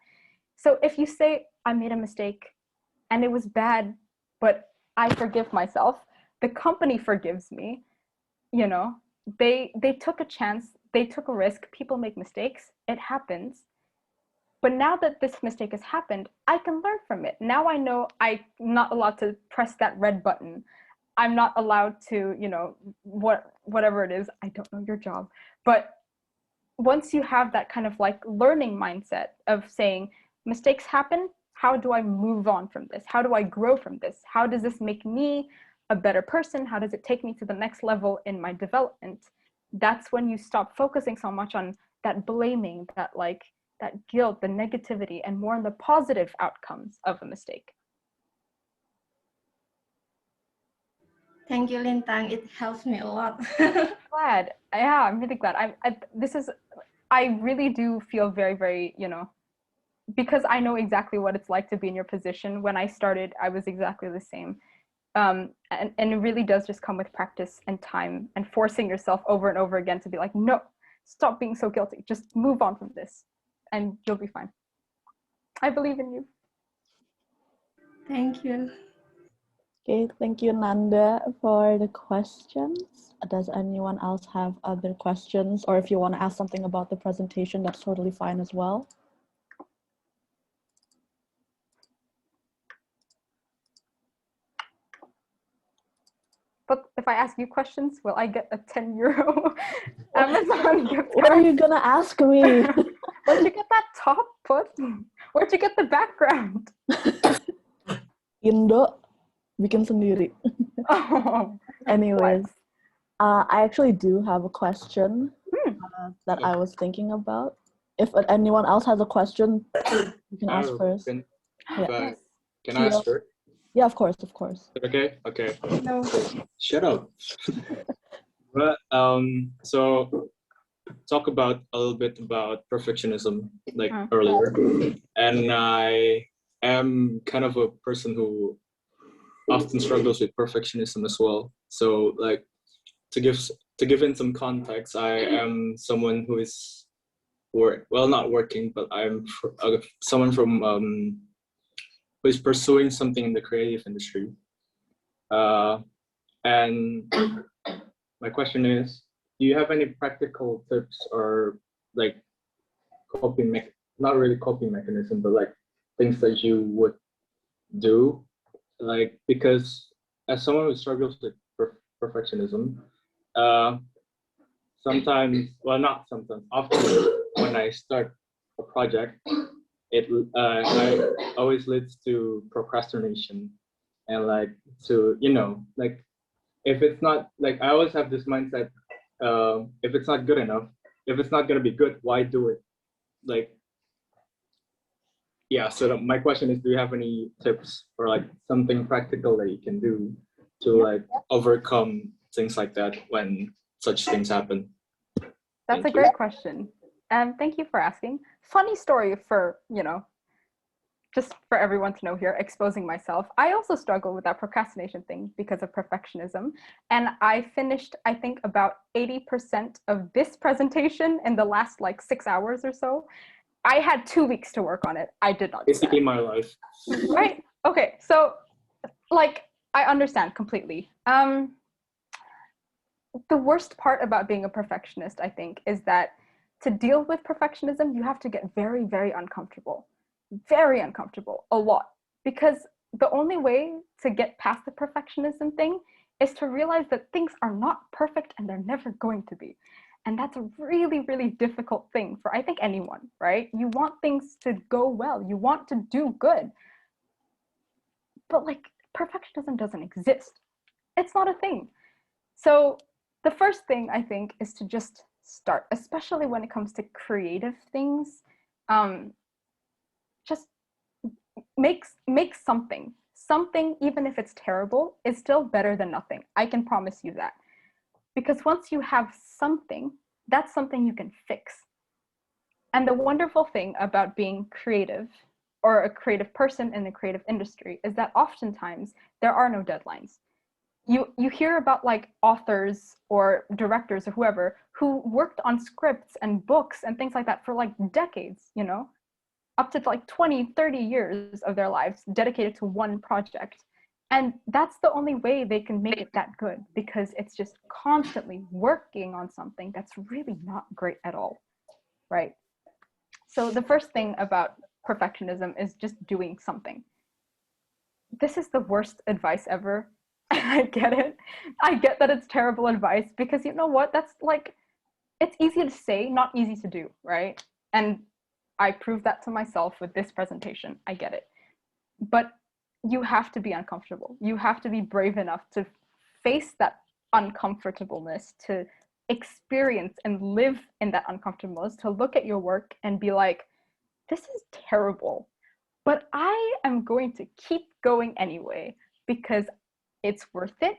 So if you say, I made a mistake and it was bad, but I forgive myself, the company forgives me, you know, they took a chance, they took a risk, people make mistakes, it happens. But now that this mistake has happened, I can learn from it. Now I know I'm not allowed to press that red button. I'm not allowed to, you know, whatever it is, I don't know your job. But once you have that kind of like learning mindset of saying, mistakes happen, how do I move on from this? How do I grow from this? How does this make me a better person? How does it take me to the next level in my development? That's when you stop focusing so much on that blaming, that guilt, the negativity, and more on the positive outcomes of a mistake. Thank you, Lintang. It helps me a lot. Glad. Yeah, I'm really glad. I really do feel very, very, because I know exactly what it's like to be in your position. When I started, I was exactly the same. And it really does just come with practice and time and forcing yourself over and over again to be like, no, stop being so guilty. Just move on from this and you'll be fine. I believe in you. Thank you. Okay, thank you, Nanda, for the questions. Does anyone else have other questions? Or if you want to ask something about the presentation, that's totally fine as well. But if I ask you questions, will I get a 10 euro Amazon gift What are card? you gonna ask me? Where'd you get that top put? Where'd you get the background? Indo, bikin sendiri. Oh, Anyways, flex. I actually do have a question that I was thinking about. If anyone else has a question, you can ask first. Can, Yeah. but can I ask first? Yeah, of course, of course. Okay, okay. No. Shut up. But so talk about a little bit about perfectionism, like earlier, and I am kind of a person who often struggles with perfectionism as well. So like to give in some context, I am someone who is not working, but I'm someone from who is pursuing something in the creative industry. And my question is, do you have any practical tips or like not really coping mechanism, but like things that you would do? Like, because as someone who struggles with perfectionism, sometimes, well, not sometimes, often when I start a project, it always leads to procrastination and like to, like if it's not like I always have this mindset, if it's not good enough, if it's not gonna be good, why do it? Like, yeah. So my question is, do you have any tips or like something practical that you can do to like overcome things like that when such things happen? That's a great question. Thank you for asking. Funny story for, just for everyone to know here, exposing myself. I also struggle with that procrastination thing because of perfectionism. And I finished, I think, about 80% of this presentation in the last like 6 hours or so. I had 2 weeks to work on it. I did not do Basically that. my life. Right? Okay, so like, I understand completely. The worst part about being a perfectionist, I think, is that to deal with perfectionism, you have to get very, very uncomfortable. Very uncomfortable, a lot. Because the only way to get past the perfectionism thing is to realize that things are not perfect and they're never going to be. And that's a really, really difficult thing for, I think, anyone, right? You want things to go well. You want to do good. But like, perfectionism doesn't exist. It's not a thing. So the first thing I think is to just start, especially when it comes to creative things. Just make something. Something, even if it's terrible, is still better than nothing. I can promise you that. Because once you have something, that's something you can fix. And the wonderful thing about being creative or a creative person in the creative industry is that oftentimes there are no deadlines. You hear about like authors or directors or whoever who worked on scripts and books and things like that for like decades, up to like 20, 30 years of their lives dedicated to one project. And that's the only way they can make it that good, because it's just constantly working on something that's really not great at all, right? So the first thing about perfectionism is just doing something. This is the worst advice ever. I get it. I get that it's terrible advice, because you know what? That's like, it's easy to say, not easy to do, right? And I proved that to myself with this presentation. I get it. But you have to be uncomfortable. You have to be brave enough to face that uncomfortableness, to experience and live in that uncomfortableness, to look at your work and be like, this is terrible, but I am going to keep going anyway, because it's worth it.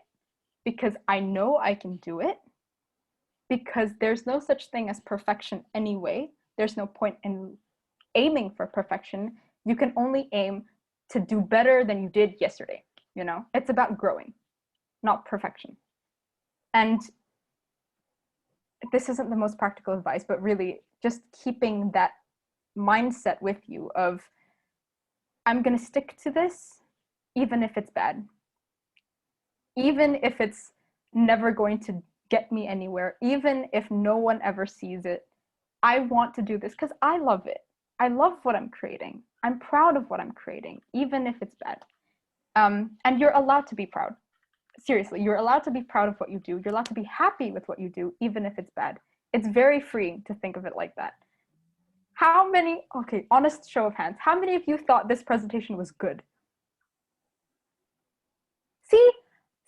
because I know I can do it, because there's no such thing as perfection anyway. There's no point in aiming for perfection. You can only aim to do better than you did yesterday. You know, it's about growing, not perfection. And this isn't the most practical advice, but really just keeping that mindset with you of, I'm going to stick to this even if it's bad, even if it's never going to get me anywhere, even if no one ever sees it. I want to do this because I love it. I love what I'm creating. I'm proud of what I'm creating, even if it's bad. And you're allowed to be proud. Seriously, you're allowed to be proud of what you do. You're allowed to be happy with what you do, even if it's bad. It's very freeing to think of it like that. How many, okay, honest show of hands, how many of you thought this presentation was good?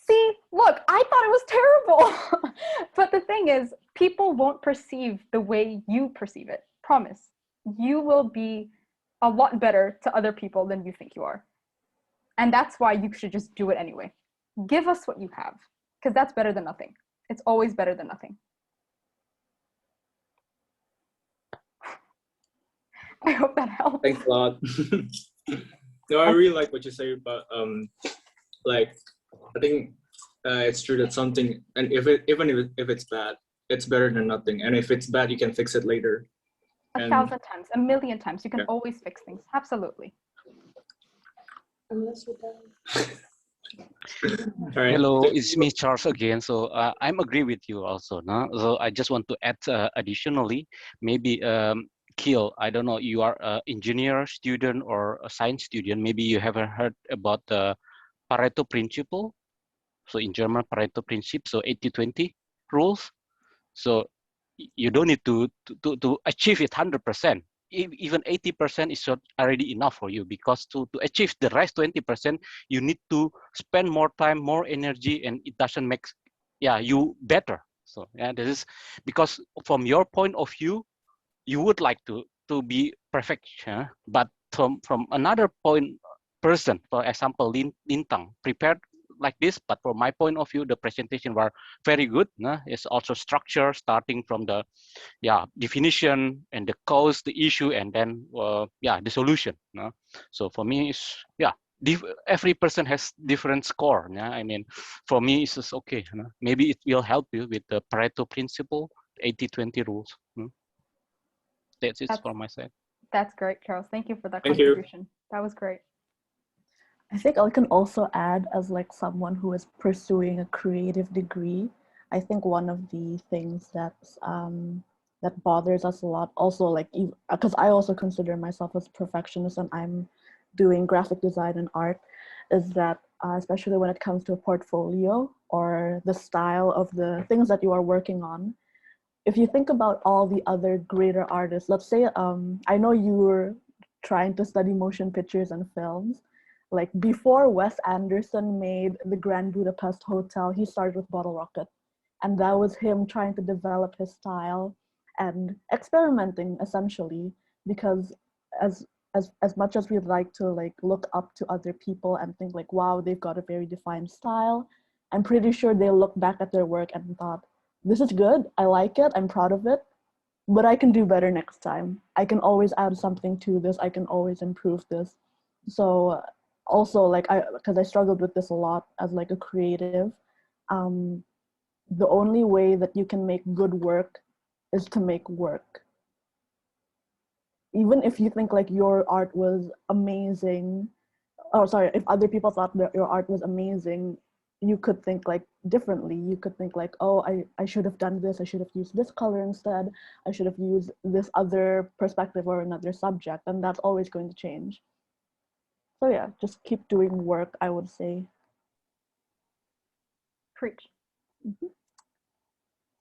See, look, I thought it was terrible. But the thing is, people won't perceive the way you perceive it. Promise. You will be a lot better to other people than you think you are. And that's why you should just do it anyway. Give us what you have, because that's better than nothing. It's always better than nothing. I hope that helps. Thanks a lot. No, I really like what you say, but like, I think it's true that something, and even if it's bad, it's better than nothing. And if it's bad, you can fix it later. 1,000 times, 1,000,000 times. You can always fix things. Absolutely. Unless you die. All right. Hello, it's me, Charles, again. So I'm agree with you also. No? So I just want to add additionally, maybe Kiel, I don't know, you are an engineer student or a science student. Maybe you haven't heard about the Pareto principle. So in German, Pareto principle, so 80-20 rules. So you don't need to achieve it 100%. Even 80% is already enough for you, because to achieve the rest 20%, you need to spend more time, more energy, and it doesn't make you better. So this is because from your point of view, you would like to be perfect, but from another person, for example, Lintang prepared like this, but from my point of view, the presentation were very good. It's also structure, starting from the definition and the cause, the issue, and then the solution. So for me, it's every person has different score. I mean, for me, it's just okay. Maybe it will help you with the Pareto principle, 80-20 rules. That's it from my side. That's great, Charles. Thank you for that Thank contribution. you. That was great. I think I can also add, as like someone who is pursuing a creative degree, I think one of the things that bothers us a lot, also like, because I also consider myself as a perfectionist and I'm doing graphic design and art, is that especially when it comes to a portfolio or the style of the things that you are working on, if you think about all the other greater artists, let's say, I know you were trying to study motion pictures and films. Like before Wes Anderson made the Grand Budapest Hotel, he started with Bottle Rocket. And that was him trying to develop his style and experimenting essentially, because as much as we'd like to like look up to other people and think like, wow, they've got a very defined style, I'm pretty sure they look back at their work and thought, this is good, I like it, I'm proud of it, but I can do better next time. I can always add something to this, I can always improve this. So also, like, because I struggled with this a lot as like a creative, the only way that you can make good work is to make work. Even if you think like your art was amazing, if other people thought that your art was amazing, you could think like differently. You could think like, oh, I should have done this, I should have used this color instead, I should have used this other perspective or another subject, and that's always going to change. So yeah, just keep doing work, I would say. Preach. Mm-hmm.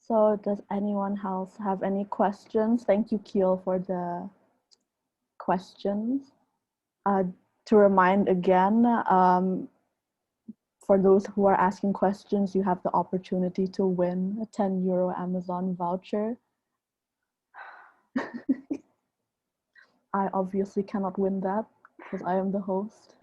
So does anyone else have any questions? Thank you, Kiel, for the questions. To remind again, for those who are asking questions, you have the opportunity to win a €10 Amazon voucher. I obviously cannot win that because I am the host.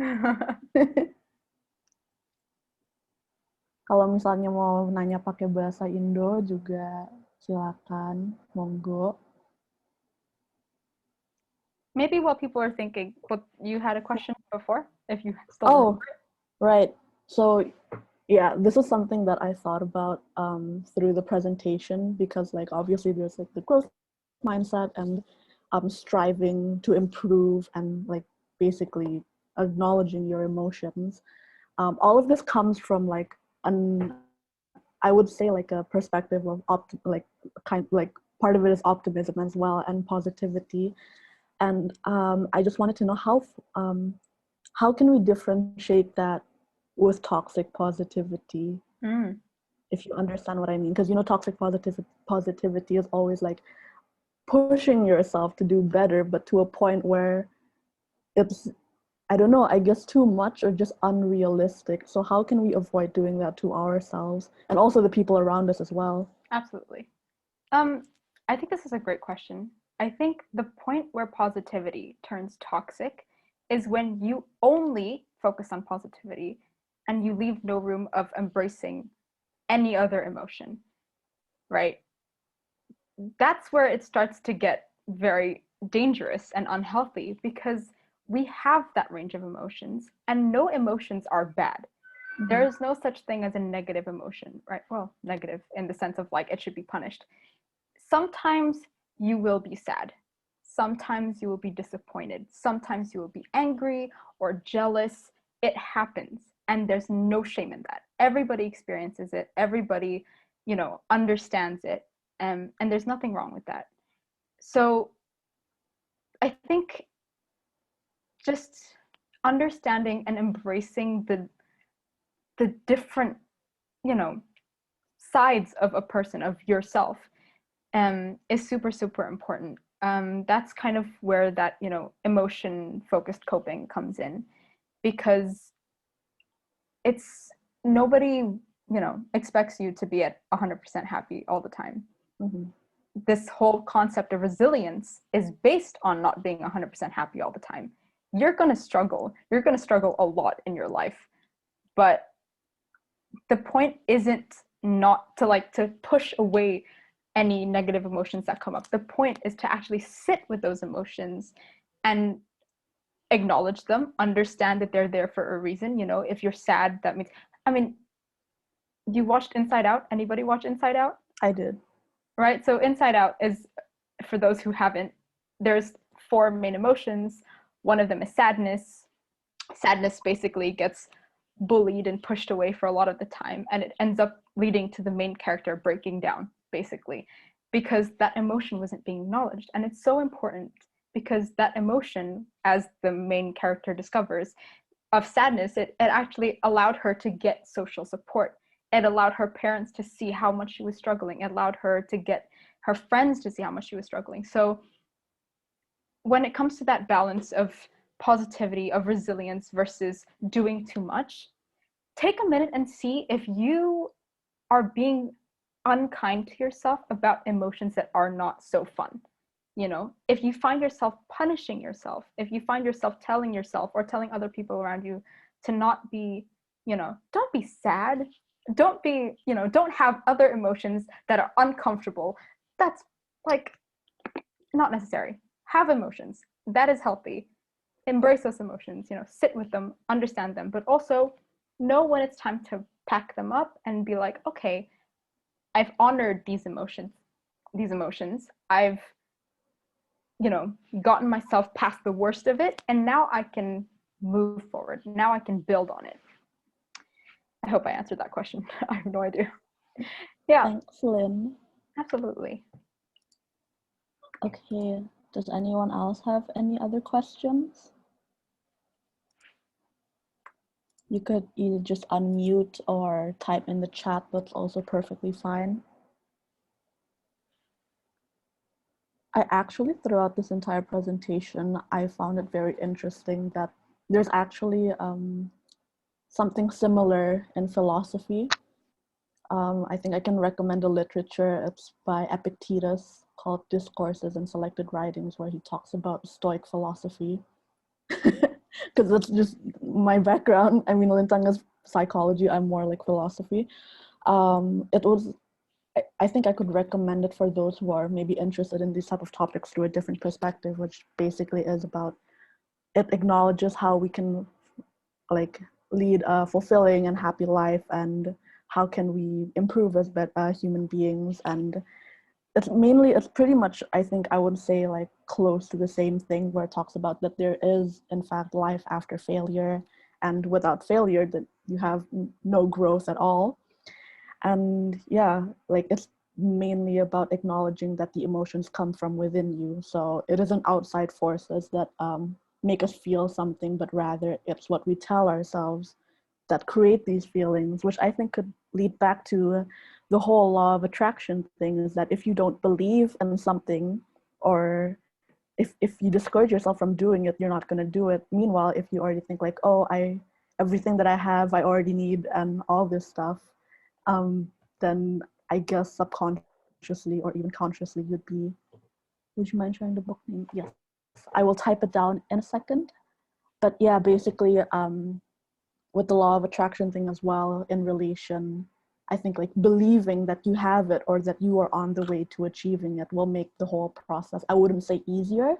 Kalau misalnya mau nanya pakai bahasa Indo juga silakan, monggo. Maybe while people are thinking, what you had a question before, if you still Oh, remember. right. So yeah, this is something that I thought about through the presentation, because like obviously there's like the growth mindset and striving to improve and like basically acknowledging your emotions. All of this comes from like I would say like a perspective of part of it is optimism as well and positivity. And I just wanted to know how can we differentiate that with toxic positivity? If you understand what I mean, because toxic positivity is always like pushing yourself to do better, but to a point where it's, I don't know, I guess too much or just unrealistic. So how can we avoid doing that to ourselves and also the people around us as well? Absolutely. I think this is a great question. I think the point where positivity turns toxic is when you only focus on positivity and you leave no room of embracing any other emotion, right? That's where it starts to get very dangerous and unhealthy, because we have that range of emotions and no emotions are bad. There is no such thing as a negative emotion, right? Well, negative in the sense of like it should be punished. Sometimes you will be sad. Sometimes you will be disappointed. Sometimes you will be angry or jealous. It happens. And there's no shame in that. Everybody experiences it. Everybody, understands it. And there's nothing wrong with that. So I think just understanding and embracing the different, sides of a person, of yourself, is super, super important. That's kind of where that, emotion-focused coping comes in, because it's nobody, expects you to be at 100% happy all the time. This whole concept of resilience is based on not being 100% happy all the time. You're going to struggle. You're going to struggle a lot in your life. But the point isn't not to push away any negative emotions that come up. The point is to actually sit with those emotions and acknowledge them, understand that they're there for a reason. If you're sad, that means, you watched Inside Out? Anybody watch Inside Out? I did. Right? So Inside Out is, for those who haven't, there's 4 main emotions. One of them is sadness. Sadness basically gets bullied and pushed away for a lot of the time, and it ends up leading to the main character breaking down, basically, because that emotion wasn't being acknowledged. And it's so important, because that emotion, as the main character discovers, of sadness, it actually allowed her to get social support. It allowed her parents to see how much she was struggling. It allowed her to get her friends to see how much she was struggling. So when it comes to that balance of positivity, of resilience versus doing too much, take a minute and see if you are being unkind to yourself about emotions that are not so fun. If you find yourself punishing yourself, if you find yourself telling yourself or telling other people around you to not be, don't be sad, don't be, don't have other emotions that are uncomfortable, that's like not necessary. Have emotions. That is healthy. Embrace those emotions, sit with them, understand them, but also know when it's time to pack them up and be like, okay, I've honored these emotions. I've, gotten myself past the worst of it, and now I can move forward. Now I can build on it. I hope I answered that question. I have no idea. Yeah. Thanks, Lynn. Absolutely. Okay. Does anyone else have any other questions? You could either just unmute or type in the chat. That's also perfectly fine. I actually, throughout this entire presentation, I found it very interesting that there's actually something similar in philosophy. I think I can recommend a literature. It's by Epictetus called Discourses and Selected Writings, where he talks about Stoic philosophy. Because that's just my background. Lintang is psychology. I'm more like philosophy. It was, I think I could recommend it for those who are maybe interested in these type of topics through a different perspective, which basically is about, it acknowledges how we can like lead a fulfilling and happy life, and how can we improve as human beings. And it's pretty much, I think I would say, like close to the same thing, where it talks about that there is in fact life after failure, and without failure that you have no growth at all. And yeah, like it's mainly about acknowledging that the emotions come from within you. So it isn't outside forces that make us feel something, but rather it's what we tell ourselves that create these feelings, which I think could lead back to the whole law of attraction thing, is that if you don't believe in something, or if you discourage yourself from doing it, you're not going to do it. Meanwhile, if you already think like, oh, everything that I have, I already need, and all this stuff, then I guess subconsciously or even consciously would you mind sharing the book name? Yes, I will type it down in a second. But yeah, basically, with the law of attraction thing as well, in relation, I think like believing that you have it or that you are on the way to achieving it will make the whole process, I wouldn't say easier,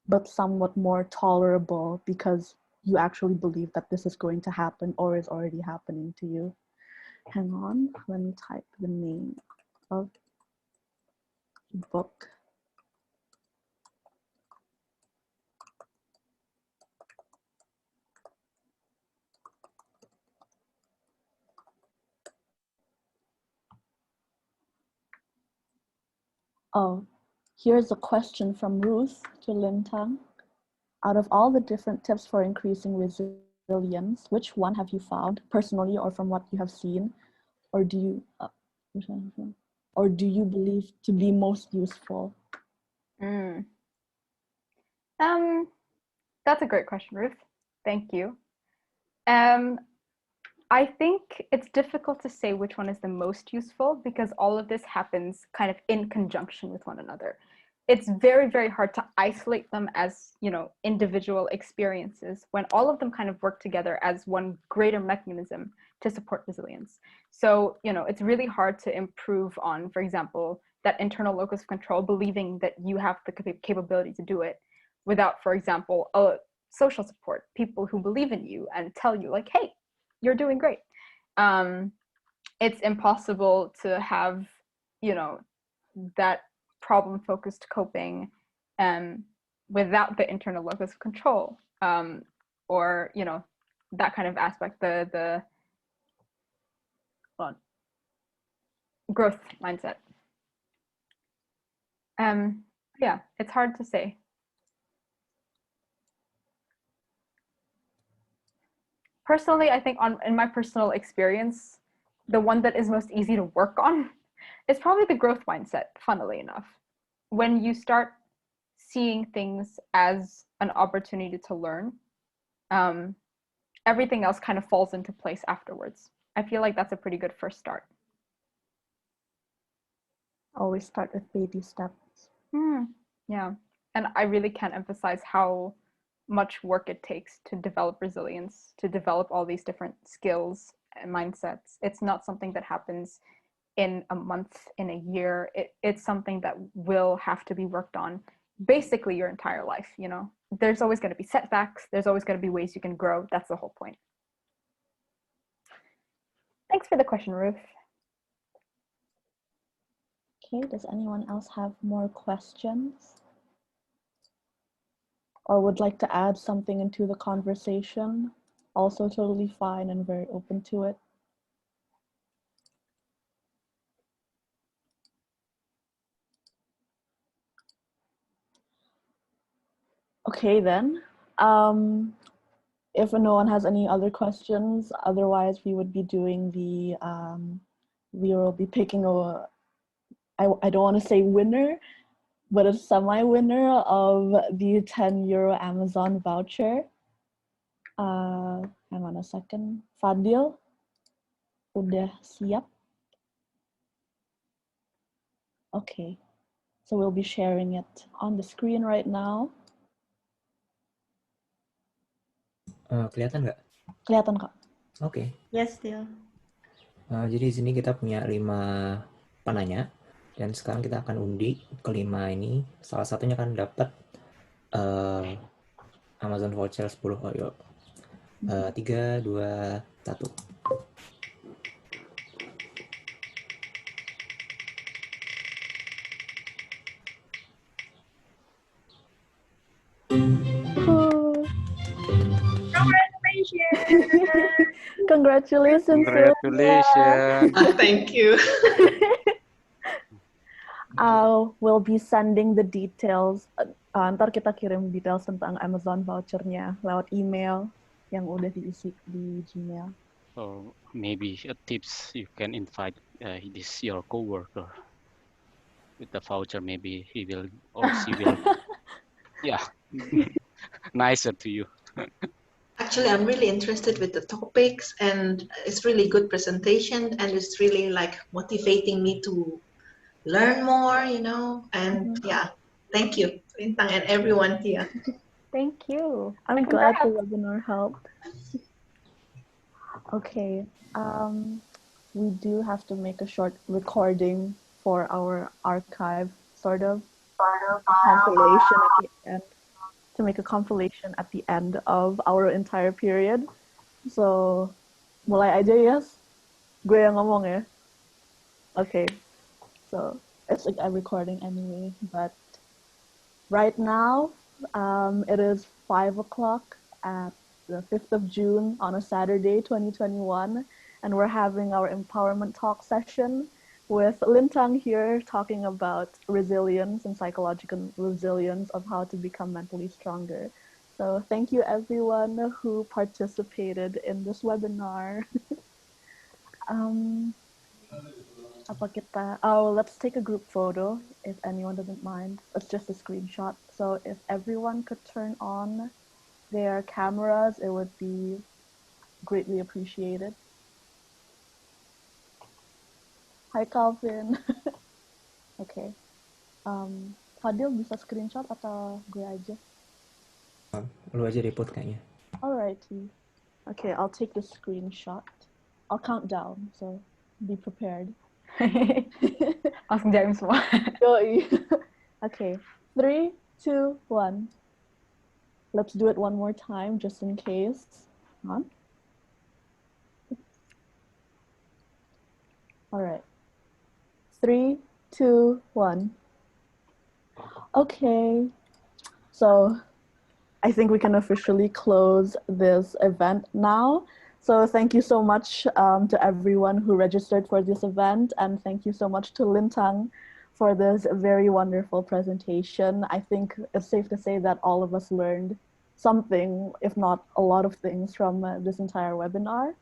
but somewhat more tolerable, because you actually believe that this is going to happen or is already happening to you. Hang on, let me type the name of the book. Oh, here's a question from Ruth to Lintang. Out of all the different tips for increasing resilience, which one have you found personally, or from what you have seen, or do you believe to be most useful? That's a great question, Ruth. Thank you. I think it's difficult to say which one is the most useful, because all of this happens kind of in conjunction with one another. It's very, very hard to isolate them as, individual experiences, when all of them kind of work together as one greater mechanism to support resilience. So, it's really hard to improve on, for example, that internal locus of control, believing that you have the capability to do it, without, for example, a social support, people who believe in you and tell you like, hey, you're doing great. It's impossible to have, that problem-focused coping without the internal locus of control, or, that kind of aspect, the growth mindset. Yeah, it's hard to say. Personally, I think in my personal experience, the one that is most easy to work on is probably the growth mindset, funnily enough. When you start seeing things as an opportunity to learn, everything else kind of falls into place afterwards. I feel like that's a pretty good first start. Always start with baby steps. Yeah, and I really can't emphasize how much work it takes to develop resilience, to develop all these different skills and mindsets. It's not something that happens in a month, in a year. It's something that will have to be worked on basically your entire life. There's always going to be setbacks, there's always going to be ways you can grow. That's the whole point. Thanks for the question, Ruth. Okay, does anyone else have more questions, or would like to add something into the conversation? Also totally fine and very open to it. Okay then, if no one has any other questions, otherwise we would be doing the, we will be picking I don't want to say winner, but a semi-winner of the €10 Amazon voucher. Hang on a second. Fadil, udah siap? Okay, so we'll be sharing it on the screen right now. Kelihatan nggak? Kelihatan, Kak. Oke. Yes, still. Jadi di sini kita punya 5 penanya dan sekarang kita akan undi kelima ini. Salah satunya akan dapat Amazon voucher 10 Oyo. 3, 2, 1. Congratulations. Congratulations. Thank you. We'll be sending the details. Ntar kita kirim details tentang Amazon vouchernya lewat email yang udah diisi di Gmail. Or maybe tips you can invite this your coworker with the voucher. Maybe he will or she will, yeah, nicer to you. Actually, I'm really interested with the topics, and it's really good presentation, and it's really like motivating me to learn more, and yeah, thank you, Lintang, and everyone here. Thank you. I'm glad the webinar helped. Okay, we do have to make a short recording for our archive, sort of compilation at the end, to make a compilation at the end of our entire period. So, mulai aja, yes? Gue yang ngomong ya? Okay, so it's like a recording anyway, but right now, it is 5 o'clock at the 5th of June on a Saturday, 2021, and we're having our empowerment talk session with Lintang here talking about resilience and psychological resilience of how to become mentally stronger. So thank you everyone who participated in this webinar. Let's take a group photo if anyone doesn't mind. It's just a screenshot. So if everyone could turn on their cameras, it would be greatly appreciated. Hi Calvin. Okay. Fadil bisa screenshot atau gue aja? Lu aja report kayaknya. Alrighty. Okay, I'll take the screenshot. I'll count down, so be prepared. Langsung jaim semua. Yoi. Okay, 3, 2, 1. Let's do it one more time, just in case. Come on. All right. 3, 2, 1. Okay. So I think we can officially close this event now. So thank you so much to everyone who registered for this event, and thank you so much to Lintang for this very wonderful presentation. I think it's safe to say that all of us learned something, if not a lot of things, from this entire webinar.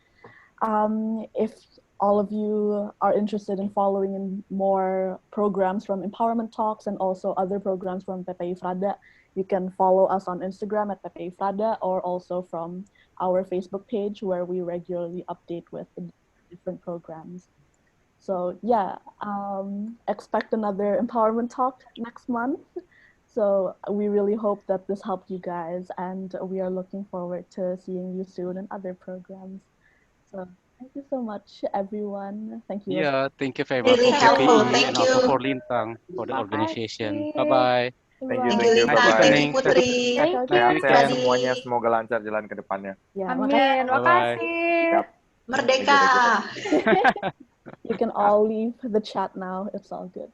If all of you are interested in following in more programs from Empowerment Talks and also other programs from PPI Frada, you can follow us on Instagram at PPI Frada, or also from our Facebook page where we regularly update with different programs. So yeah, expect another Empowerment Talk next month. So we really hope that this helped you guys, and we are looking forward to seeing you soon in other programs. So thank you so much, everyone. Thank you. Yeah, thank you very much Really for helpful. PPI Thank and you. also for Lintang for the organization. Bye-bye. Thank you, Thank you, bye Lintang. bye. Thank you, Putri. Sehat-sehat semuanya, semoga lancar jalan ke depannya. Yeah, Amin, Bye-bye. makasih. Merdeka. You can all leave the chat now. It's all good.